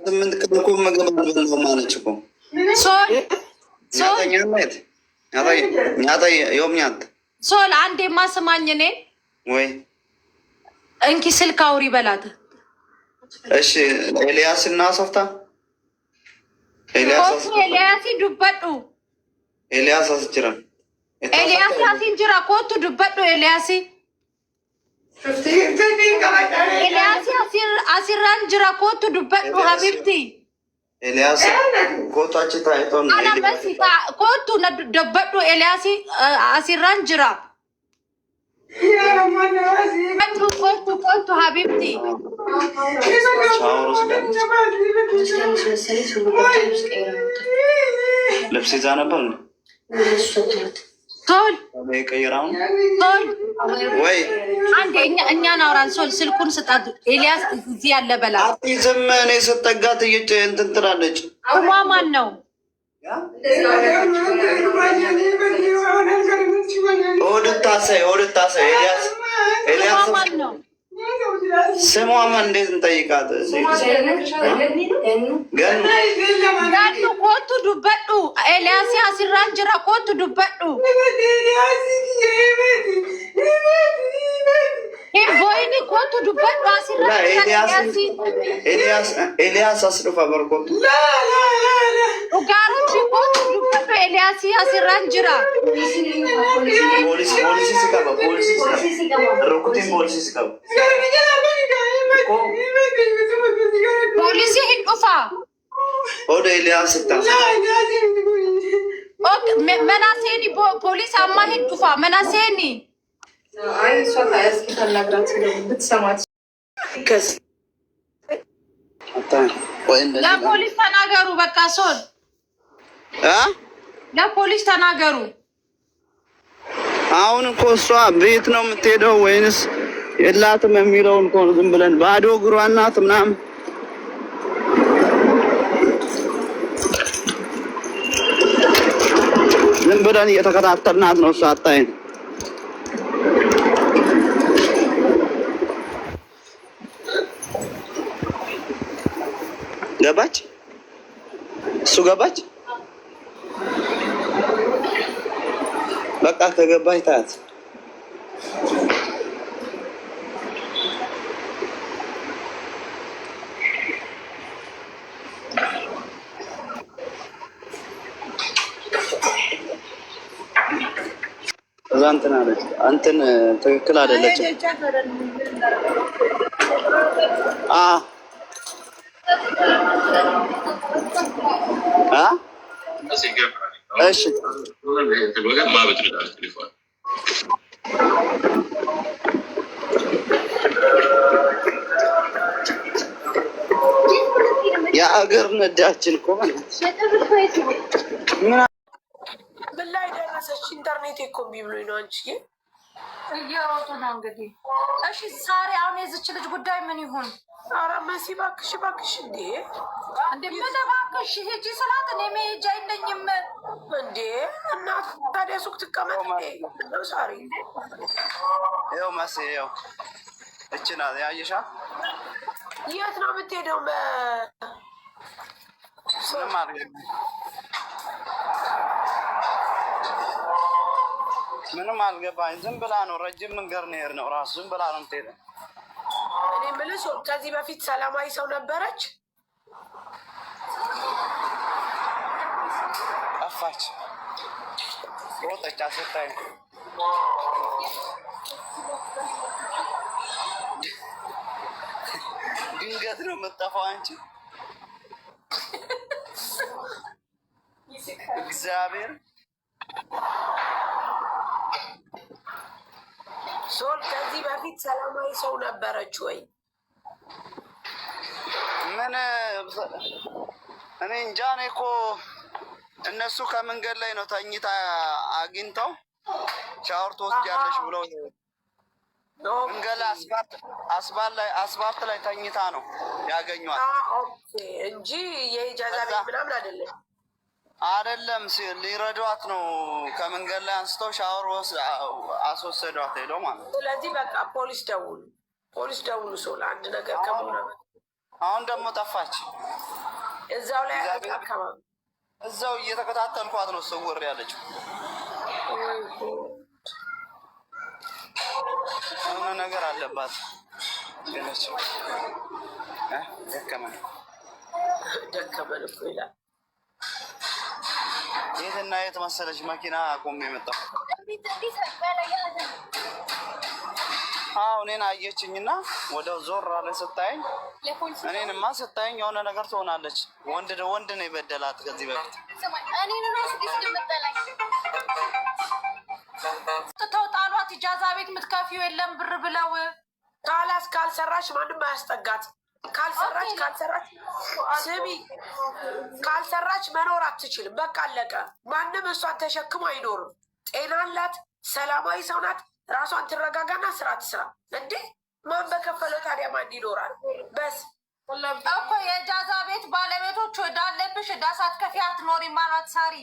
ስምንት ቀን እኮ ምግብ አልበላሁም አለች እኮ ሶል አንዴ ማስማኝ እኔ ወይ እንኪ ስልክ አውሪ በላት። እሺ ኤልያስ እና ሰፍታ ኤልያስ ዱበዱ ኤልያስ አስጅራ ኤልያስ አስንጅራ ኮቱ ዱበዱ ኤልያስ አሲራን ጅራ ኮቱ ዱበዱ ሀቢብቲ ኤልያስ ኮታች ታይቶ ኮቱ ዱበዱ ኤልያስ አሲራን ጅራ ኮቱ ሀቢብቲ ልብስ ይዛ ነበር ቶል ቀይራውን ወይ አንዴ እኛን አውራን። ሶል ስልኩን ስጣት። ኤልያስ እዚህ ያለ በላ ዝም እኔ ስጠጋት እንትን ትላለች። ማን ነው? ኦድታሰይ ኤልያስ ማን ነው? ስሟ ማን? እንዴት እንጠይቃት? ገኑ ኮቱ ዱበዱ ኤልያስ አሲራን ጅራ ኮቱ ዱበዱ ቦይኒ ኮቱ ዱበዱ አሲራን ኤልያስ አስዱፋ በርኮቱ ኡጋሩቺ ኮቱ ዱበዱ ኤልያስ አሲራን ጅራ ፖሊስ ሲገባ ፖሊስ ሂዱፋ ወደ ኤልያስ መናሴኒ ፖሊስ አማ ሂዱፋ መናሴኒ ለፖሊስ ተናገሩ። በቃ ሶል ለፖሊስ ተናገሩ። አሁን እኮ እሷ ቤት ነው የምትሄደው ወይንስ የላትም የሚለውን እኮ ዝም ብለን ባዶ እግሯ ናት ምናምን ዝም ብለን እየተከታተልናት ነው። እሷ አታይን። ገባች፣ እሱ ገባች። በቃ ከገባች ታያት። እዛ እንትን አለች። አንተን ትክክል አይደለችም። እሺ አገር ነዳችን እኮ ምን ላይ ደረሰች? ኢንተርኔት እኮ እምቢ ብሎኝ ነው። አንቺ እየሮጡ ነው እንግዲህ። እሺ ሳሪ፣ አሁን የዚች ልጅ ጉዳይ ምን ይሁን? ኧረ መሲ እባክሽ እባክሽ። እንዴ ምን እባክሽ ሂጂ ስላት እኔ መሄጃ የለኝም እንዴ። እናት ታዲያ ሱቅ ትቀመጥ ነው? ሳሪ ይኸው መሲ ይኸው እቺ ናት ያየሻ። የት ነው የምትሄደው? ምንም አልገባኝ ምንም አልገባኝ። ዝም ብላ ነው ረጅም መንገድ ነው የሄድነው። ራሱ ዝም ብላ ነው የምትሄደው። እኔ የምልሽ ከዚህ በፊት ሰላማዊ ሰው ነበረች? ጠፋች፣ ሮጠች። አስወጣኝ ድንገት ነው የምጠፋው። አንቺ እግዚአብሔር ሶል ከዚህ በፊት ሰላማዊ ሰው ነበረች ወይ? ምን እኔ እንጃ። እኔ እኮ እነሱ ከመንገድ ላይ ነው ተኝታ አግኝተው ሻወር ትወስጃለሽ ብለው መንገድ ላይ አስፋልት ላይ ተኝታ ነው ያገኟት እንጂ የኢጃዛ ቤት ምናምን አይደለም። አይደለም ሊረዷት ነው። ከመንገድ ላይ አንስተው ሻወር አስወሰዷት ሄደው ማለት ነው። ስለዚህ በቃ ፖሊስ ደውሉ ሶል አንድ ነገር ከመሆነ አሁን ደግሞ ጠፋች። እዛው ላይ አካባቢ እዛው እየተከታተልኳት ነው ስውር ያለችው። የሆነ ነገር አለባት ገለች። ደከመን እኮ ይላል። የትና የት መሰለች መኪና ቆሜ የመጣው። እኔን አየችኝና ወደው ዞር አለ ስታየኝ። እኔንማ ስታየኝ የሆነ ነገር ትሆናለች። ወንድ ነው የበደላት ከዚህ በፊት ትተው ጣሏት። ኢጃዛ ቤት የምትከፊው የለም ብር ብለው ካልሰራች ማንም አያስጠጋት። ካልሰራች ስሚ፣ ካልሰራች መኖር አትችልም። በቃ አለቀ። ማንም እሷን ተሸክሞ አይኖርም። ጤና አላት፣ ሰላማዊ ሰው ናት። ራሷን ትረጋጋና ስራ ትስራ። እንዴ ማን በከፈለው ታዲያ ማን ይኖራል? በስ እኮ የኢጃዛ ቤት ባለቤቶች ወዳለብሽ ዕዳ ሳትከፊ አትኖሪም ማለት ሳሪ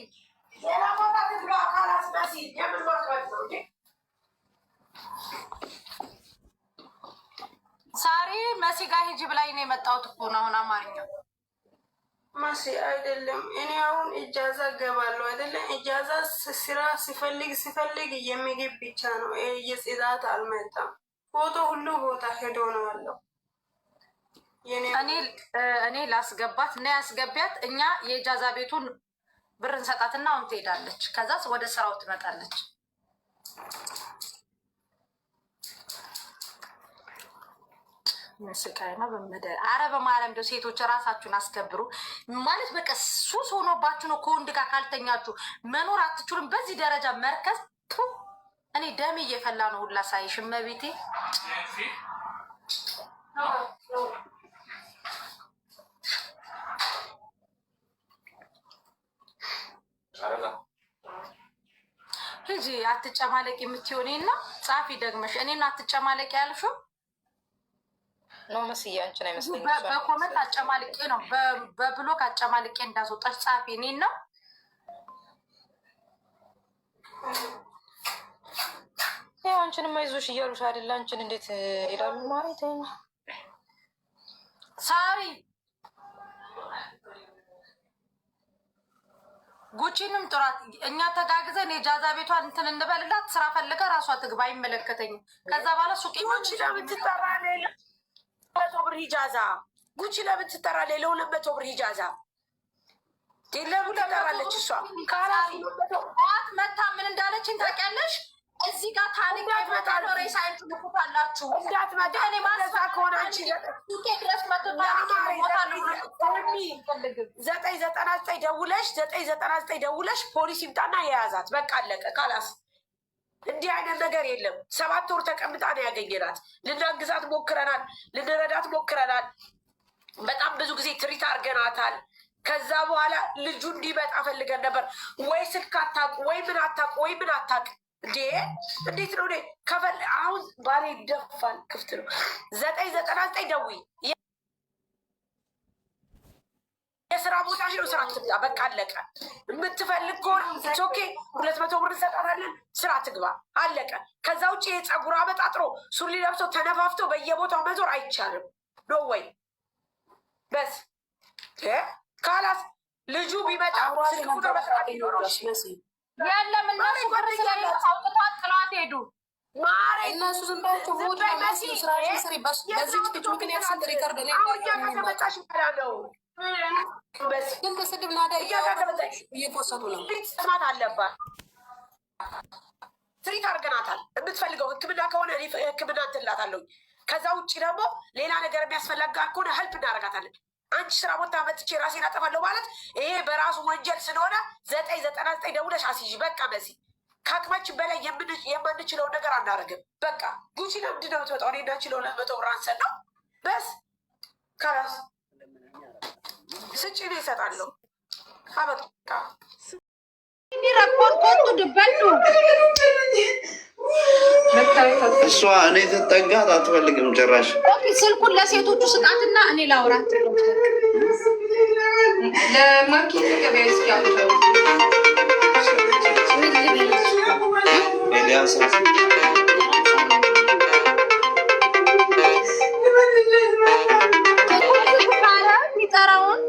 ሌላ ቦታ ትግባ። ካላስመሲ የምን ማክረት ነው እንዴ? ሳሪ መሲ ጋር ሂጂ ብላኝ ነው የመጣሁት እኮ ነው። አሁን አማርኛ መሲ አይደለም። እኔ አሁን ኢጃዛ ገባለሁ አይደለም። ኢጃዛ ስራ ሲፈልግ የሚግብ ብቻ ነው። የጽዳት አልመጣም። ፎቶ ሁሉ ቦታ ሄዶ ነው አለው። እኔ ላስገባት እና ያስገቢያት። እኛ የኢጃዛ ቤቱን ብር እንሰጣትና አሁን ትሄዳለች። ከዛ ወደ ስራው ትመጣለች። መስቃይ ነው በመደር አረ በማርያም እንደው ሴቶች ራሳችሁን አስከብሩ። ማለት በቃ ሱስ ሆኖባችሁ ነው። ከወንድ ጋር ካልተኛችሁ መኖር አትችሉም። በዚህ ደረጃ መርከዝ እኔ ደሜ እየፈላ ነው ሁላ ሳይሽ እመቤቴ። ሂጂ አትጨማለቅ የምትሆኔ እና ጻፊ ደግመሽ እኔን አትጨማለቅ ያልሽው ነው መስዬ አንቺን አይመስለኝም። በኮመንት አጨማልቄ ነው በብሎክ አጨማልቄ እንዳስወጣሽ ጻፊ እኔን ነው። ያው አንቺንም አይዞሽ እያሉሽ አይደል? አንቺን እንዴት ሄዳሉ ማለት ነው? ሳሪ ጉቺንም ጥራት እኛ ተጋግዘን የኢጃዛ ቤቷን እንትን እንበልላት። ስራ ፈልገ ራሷ ትግባ፣ አይመለከተኝም። ከዛ በኋላ ሱቅ ጉቺ ለምን ትጠራ? ሌላ 200 ብር ሂጃዛ ጉቺ ለምን ትጠራ? ሌላ 200 ብር ሂጃዛ ለምን ትጠራለች? እሷ ጠዋት መታ ምን እንዳለችን ታውቂያለሽ? እዚህ ጋር ታሪክ መጣኖሬ ሳይንት ልኩታላችሁ እንዳትመጣ። እኔ ማለዛ ከሆነ አንቺ ድረስ መቶ 999 ደውለሽ ፖሊስ ይምጣና የያዛት። በቃ አለቀ። ካላስ እንዲህ አይነት ነገር የለም። 7 ወር ተቀምጣ ነው ያገኘናት። ልናግዛት ሞክረናል፣ ልንረዳት ሞክረናል። በጣም ብዙ ጊዜ ትሪት አድርገናታል። ከዛ በኋላ ልጁ እንዲመጣ ፈልገን ነበር። ወይ ስልክ አታውቅ ወይ ምን አታውቅ ወይ ምን አታውቅ እንዴ! እንዴት ነው ከፈል አሁን ባሌ ይደፋል። ክፍት ነው 999 ደውይ። የስራ ቦታሽ ነው። ስራ ትግባ። በቃ አለቀ። የምትፈልግ ከሆነ ኦኬ 200 ብር እንሰጣታለን። ስራ ትግባ። አለቀ። ከዛ ውጭ የፀጉር አበጣጥሮ ሱሪ ለብሶ ተነፋፍቶ በየቦታው መዞር አይቻልም። ኖ ወይ በስ ካላስ ልጁ ቢመጣ ስልክ ቁጥር መስራት ይኖራል። የለም እነሱ በር ስለሌለ አውጥቷት ጥሏት ሄዱ። ማሬ እነሱ ዝም ብላችሁ ሞት ነው ስራ ስሪ በዚህ ልጅ ምክንያት ስንት ሪከርድ ነው ከመጣሽ ይባላለው። ግን በስድብ ናዳ እየፖሰቱ ነው። ስማት አለባት። ትሪት አድርገናታል። የምትፈልገው ሕክምና ከሆነ ሕክምና እንትላታለሁ። ከዛ ውጭ ደግሞ ሌላ ነገር የሚያስፈላጋ ከሆነ ህልፕ እናደርጋታለን። አንቺ ስራ ቦታ መጥቼ ራሴን አጠፋለሁ ማለት ይሄ በራሱ ወንጀል ስለሆነ 999 ደውለሽ አስይዥ። በቃ መሲ ከአቅማችን በላይ የማንችለውን ነገር አናደርግም። በቃ ጉቺ ለምንድን ነው የምትመጣው? እኔ እንዳችለው 200 ብር አንሰን ነው በስ ካላስ ስጭ ነው ይሰጣለሁ። አበቃ ረፖርት ድበሉ እሷ እኔ ትጠጋት አትፈልግም ጭራሽ። ስልኩን ለሴቶቹ ስጣትና እኔ ላውራት ለማኪ ገበያ ኤልያስ ሚጠራውን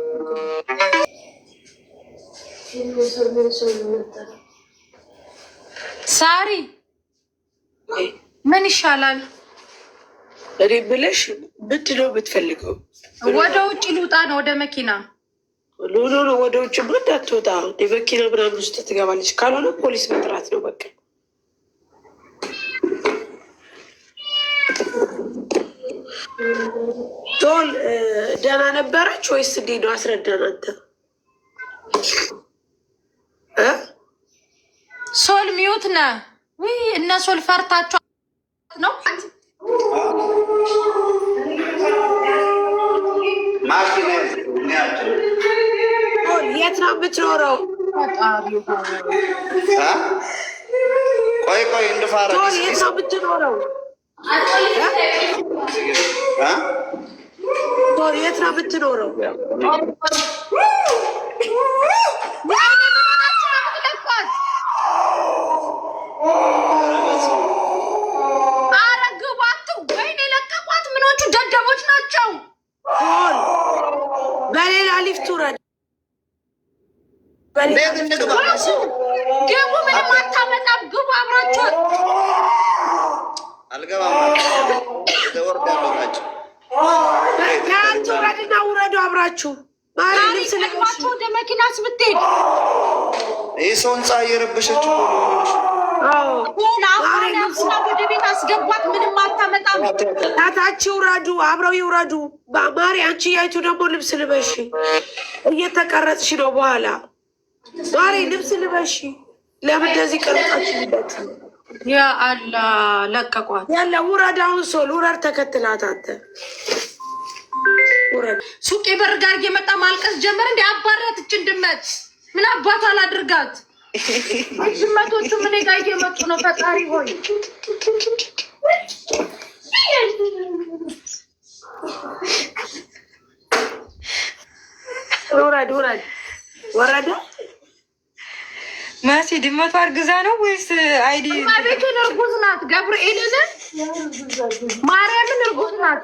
ሳሪ ምን ይሻላል? እኔ ብለሽ ምንድን ነው የምትፈልገው? ወደ ውጭ ልውጣ ነው፣ ወደ መኪና ኖ ወደ ውጭ እንዳትወጣ። የመኪና ምናምን ውስጥ ትገባለች። ካልሆነ ፖሊስ መጥራት ነው በቃ። ቶል ደህና ነበረች ወይስ እንዴት ነው? አስረዳን አንተ። ሶል ሚዩት ነህ ወይ? እነ ሶል ፈርታቸው ነው። የት ነው የምትኖረው? ቆይ እንድፋረ የት ነው የምትኖረው? የት ነው የምትኖረው? ደደቦች ናቸው። በሌላ ሊፍት ውረድ። ግቡ። ምንም አታመጣም። ግቡ። አብራችኋል። አልገባም። ወርድ ያለው ናቸው። ውረድና ውረዱ አብራችሁ። ልብስለባችሁ ወደ መኪና ስብትሄድ ይህ ሰው ህንፃ እየረበሸች ሆና ወደ ቤት አስገቧት። ምንም አታመጣም። ታታች ውረዱ፣ አብረው ይውረዱ። ማሪ አንቺ ያይቱ ደግሞ ልብስ ልበሺ። እየተቀረጽሽ ነው። በኋላ ማሪ ልብስ ልበሺ። ለምን እንደዚህ ቀረጻችሁበት? ያ አላ ለቀቋት። ያለ ውረድ። አሁን ሶል ውረድ። ተከትላት አንተ ውረድ። ሱቄ በር ጋር እየመጣ ማልቀስ ጀመረ። እንዲ አባራት እችን ድመት ምን አባቷ አላድርጋት። ድመቶቹ ምን ጋ እየመጡ ነው? ፈጣሪ ሆይ ውረድ ውረድ። ወረደ። መሲ ድመቷ እርግዛ ነው ወይስ አይዲ? ቤትን እርጉዝ ናት። ገብርኤልን ማርያምን እርጉዝ ናት።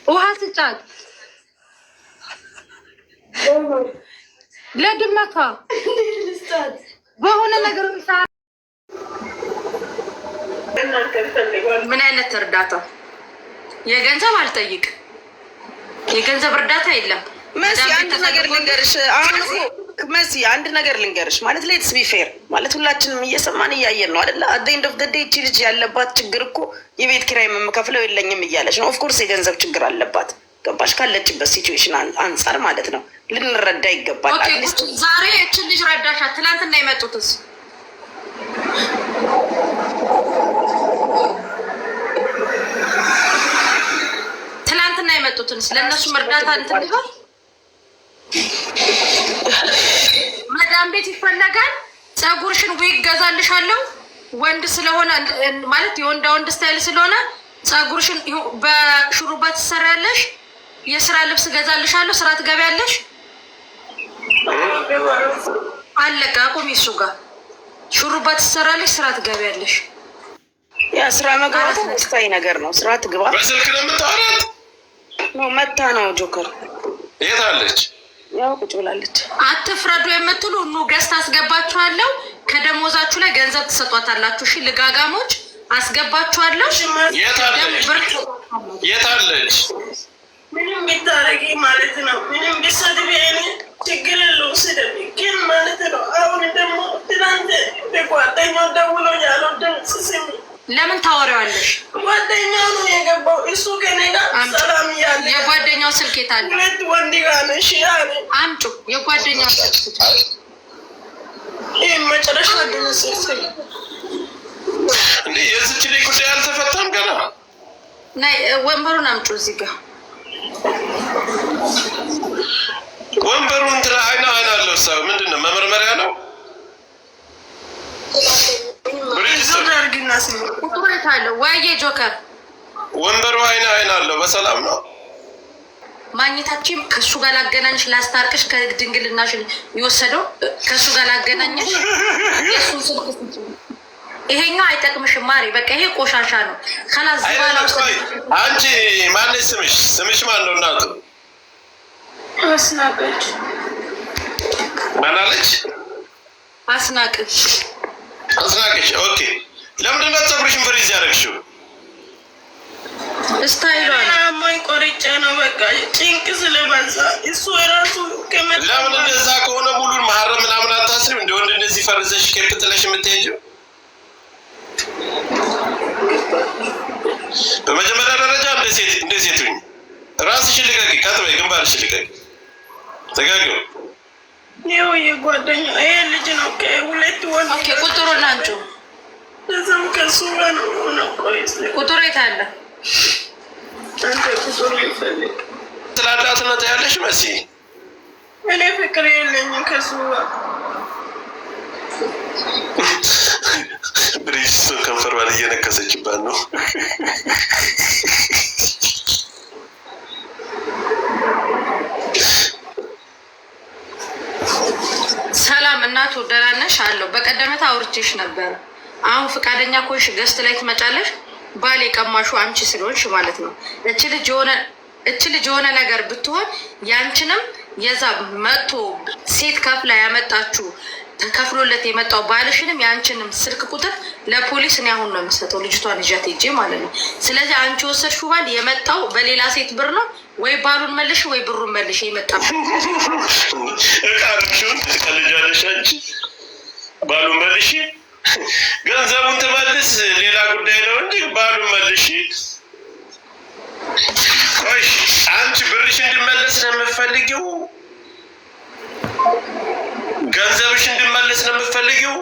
ውሃ ስጫት ለድመቷ በሆነ ነገር። ምን አይነት እርዳታ? የገንዘብ አልጠይቅ። የገንዘብ እርዳታ የለም። መሲ አንድ ነገር ልንገርሽ። አሁን መሲ አንድ ነገር ልንገርሽ ማለት ሌትስ ቢ ፌር ማለት ሁላችንም እየሰማን እያየን ነው አይደለ? አት ኤንድ ኦፍ ዘ ዴይ እቺ ልጅ ያለባት ችግር እኮ የቤት ኪራይ የምከፍለው የለኝም እያለች ነው። ኦፍኮርስ የገንዘብ ችግር አለባት። ገባሽ? ካለችበት ሲቹዌሽን አንጻር ማለት ነው። ልንረዳ ይገባል። ዛሬ እችን ልጅ ረዳሻት። ትናንትና የመጡትስ ያሉትን ስለነሱ መርዳታ እንትን ይባል መዳም ቤት ይፈለጋል። ፀጉርሽን ዊግ ገዛልሻለሁ ወንድ ስለሆነ ማለት የወንዳ ወንድ ስታይል ስለሆነ ፀጉርሽን በሹሩባ ትሰሪያለሽ። የስራ ልብስ ገዛልሻለሁ። ስራ ትገቢያለሽ። አለቀ። አቁሚ። እሱ ጋር ሹሩባ ትሰራለሽ፣ ስራ ትገቢያለሽ። ያ ስራ መግባት ወሳኝ ነገር ነው። ስራ ትግባ። በስልክ ነው የምታወራት ነው መታ ነው ጆከር የት አለች? ያው ቁጭ ብላለች። አትፍረዱ የምትሉ ኑ ገዝት አስገባችኋለሁ። ከደሞዛችሁ ላይ ገንዘብ ትሰጧታላችሁ። እሺ ልጋጋሞች አስገባችኋለሁ። የት አለች? ምንም ቢታረጊ ማለት ነው። ምንም ቢሰድብ ችግር የለው ስደብ ግን ማለት ነው። አሁን ደግሞ ትናንት በጓደኛው ደውሎ ያለው ድምፅ ስሚ። ለምን ታወሪዋለሽ? ጓደኛው ነው የገባው። እሱ ከኔ ጋር ሰላም ያለ የጓደኛው ስልክ የት አለ? ሁለት ወንድ ጋር ነሽ ያለ አምጩ። የጓደኛው ስልክ ይህ መጨረሻ ድምፅ እንዴ የዚች ላይ ጉዳይ አልተፈታም ገና። ናይ ወንበሩን አምጩ። እዚህ ጋር ወንበሩን እንትን አይና አለው። ሰው ምንድን ነው መመርመሪያ ነው? ወይዬ ጆከር ወንበሩ አይና አለው። በሰላም ነው ማግኘታችን። ከእሱ ጋር ላገናኝሽ፣ ላስታርቅሽ። ከድንግልናሽ የወሰደው ከእሱ ጋር ላገናኘሽ። የእሱን ስልክ ይሄኛው አይጠቅምሽም ማሪ። በቃ ይሄ ቆሻሻ ነው። ከላስ በኋላ ውስጥ አንቺ ማነሽ? ስምሽ ማን ነው? እናቱ አስናቀች። ማን አለች? አስናቀች። አስናቀች። ኦኬ። ለምንድን ነው ፀጉርሽን ፍሪዝ ያደረግሽው? ስታይሏ አሞኝ ቆርጬ ነው። በቃ ጭንቅ ስለበዛ እሱ የራሱ ለምን እንደዛ ከሆነ ሙሉን መሀረም ምናምን አታስሪም? እንደ ወንድ እንደዚህ ፈርዘሽ ኬፕ ጥለሽ የምትሄጂው? በመጀመሪያ ደረጃ እንደ ሴቱኝ ራስሽን ልቀቂ። ከጥበይ ግንባርሽን ልቀቂ። ተጋጊው ይኸው የጓደኛ ይሄ ልጅ ነው። ከሁለት ወንድ ቁጥሩን አንቺ ለዛም ከሱ ጋር ነው። ቆይ ቁጥሩ የት አለ? አንተ ቁጥሩ ይፈልግ ስላዳትነት ያለሽ መሲ። እኔ ፍቅር የለኝም ከሱ ጋር። ብሪጅስቶ ከንፈሯን እየነከሰችባት ነው። ሰላም እናቱ ደህና ነሽ? አለው። በቀደመታ አውርቼሽ ነበረ። አሁን ፈቃደኛ ኮንሽ ገስት ላይ ትመጫለሽ። ባል የቀማሹ አንቺ ስለሆንሽ ማለት ነው። እች ልጅ የሆነ ነገር ብትሆን ያንቺንም የዛ መጥቶ ሴት ከፍላ ያመጣችሁ ተከፍሎለት የመጣው ባልሽንም ያንቺንም ስልክ ቁጥር ለፖሊስ እኔ አሁን ነው የምሰጠው። ልጅቷን ይዣት ሄጄ ማለት ነው። ስለዚህ አንቺ ወሰድሽው ባል የመጣው በሌላ ሴት ብር ነው። ወይ ባሉን መልሽ ወይ ብሩን መልሽ። የመጣ እቃሽን ትቀልጃለሽ አንቺ። ባሉን መልሽ፣ ገንዘቡን ትመልስ ሌላ ጉዳይ ነው እንጂ ባሉን መልሽ። ቆይ አንቺ ብርሽ እንዲመለስ ነው የምትፈልጊው? ገንዘብሽ እንዲመለስ ነው የምትፈልጊው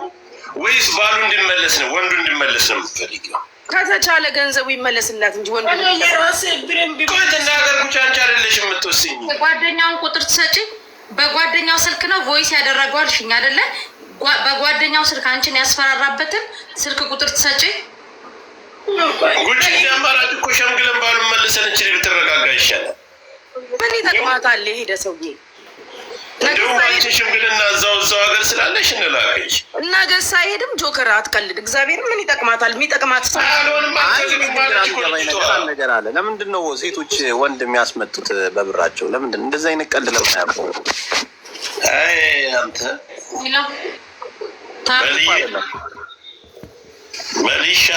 ወይስ ባሉ እንዲመለስ ነው? ወንዱ እንዲመለስ ነው የምትፈልጊው? ከተቻለ ገንዘቡ ይመለስላት እንጂ ወንዱ ናገርኩች። አንቺ አይደለሽ የምትወስኝ። የጓደኛውን ቁጥር ትሰጪ። በጓደኛው ስልክ ነው ቮይስ ያደረገው አልሽኝ አይደለ? በጓደኛው ስልክ አንቺን ያስፈራራበትን ስልክ ቁጥር ትሰጪ። ጉጭ አማራጭ እኮ ሸምግለን ባሉ መልሰን እንችል ብትረጋጋ ይሻላል። ምን ይጠቅማታል? የሄደ ሰውዬ እንደውም አንቺ ሽምግልና እዛው ሀገር ስላለሽ እንላከሽ እና ገሳ አይሄድም። ጆከር አትቀልድ። እግዚአብሔር ምን ይጠቅማታል? የሚጠቅማት ነገር አለ። ለምንድን ነው ሴቶች ወንድ የሚያስመጡት በብራቸው? ለምንድን ነው እንደዚህ አይነት ቀልድ ለምን አያውቁም? አንተ መልሻ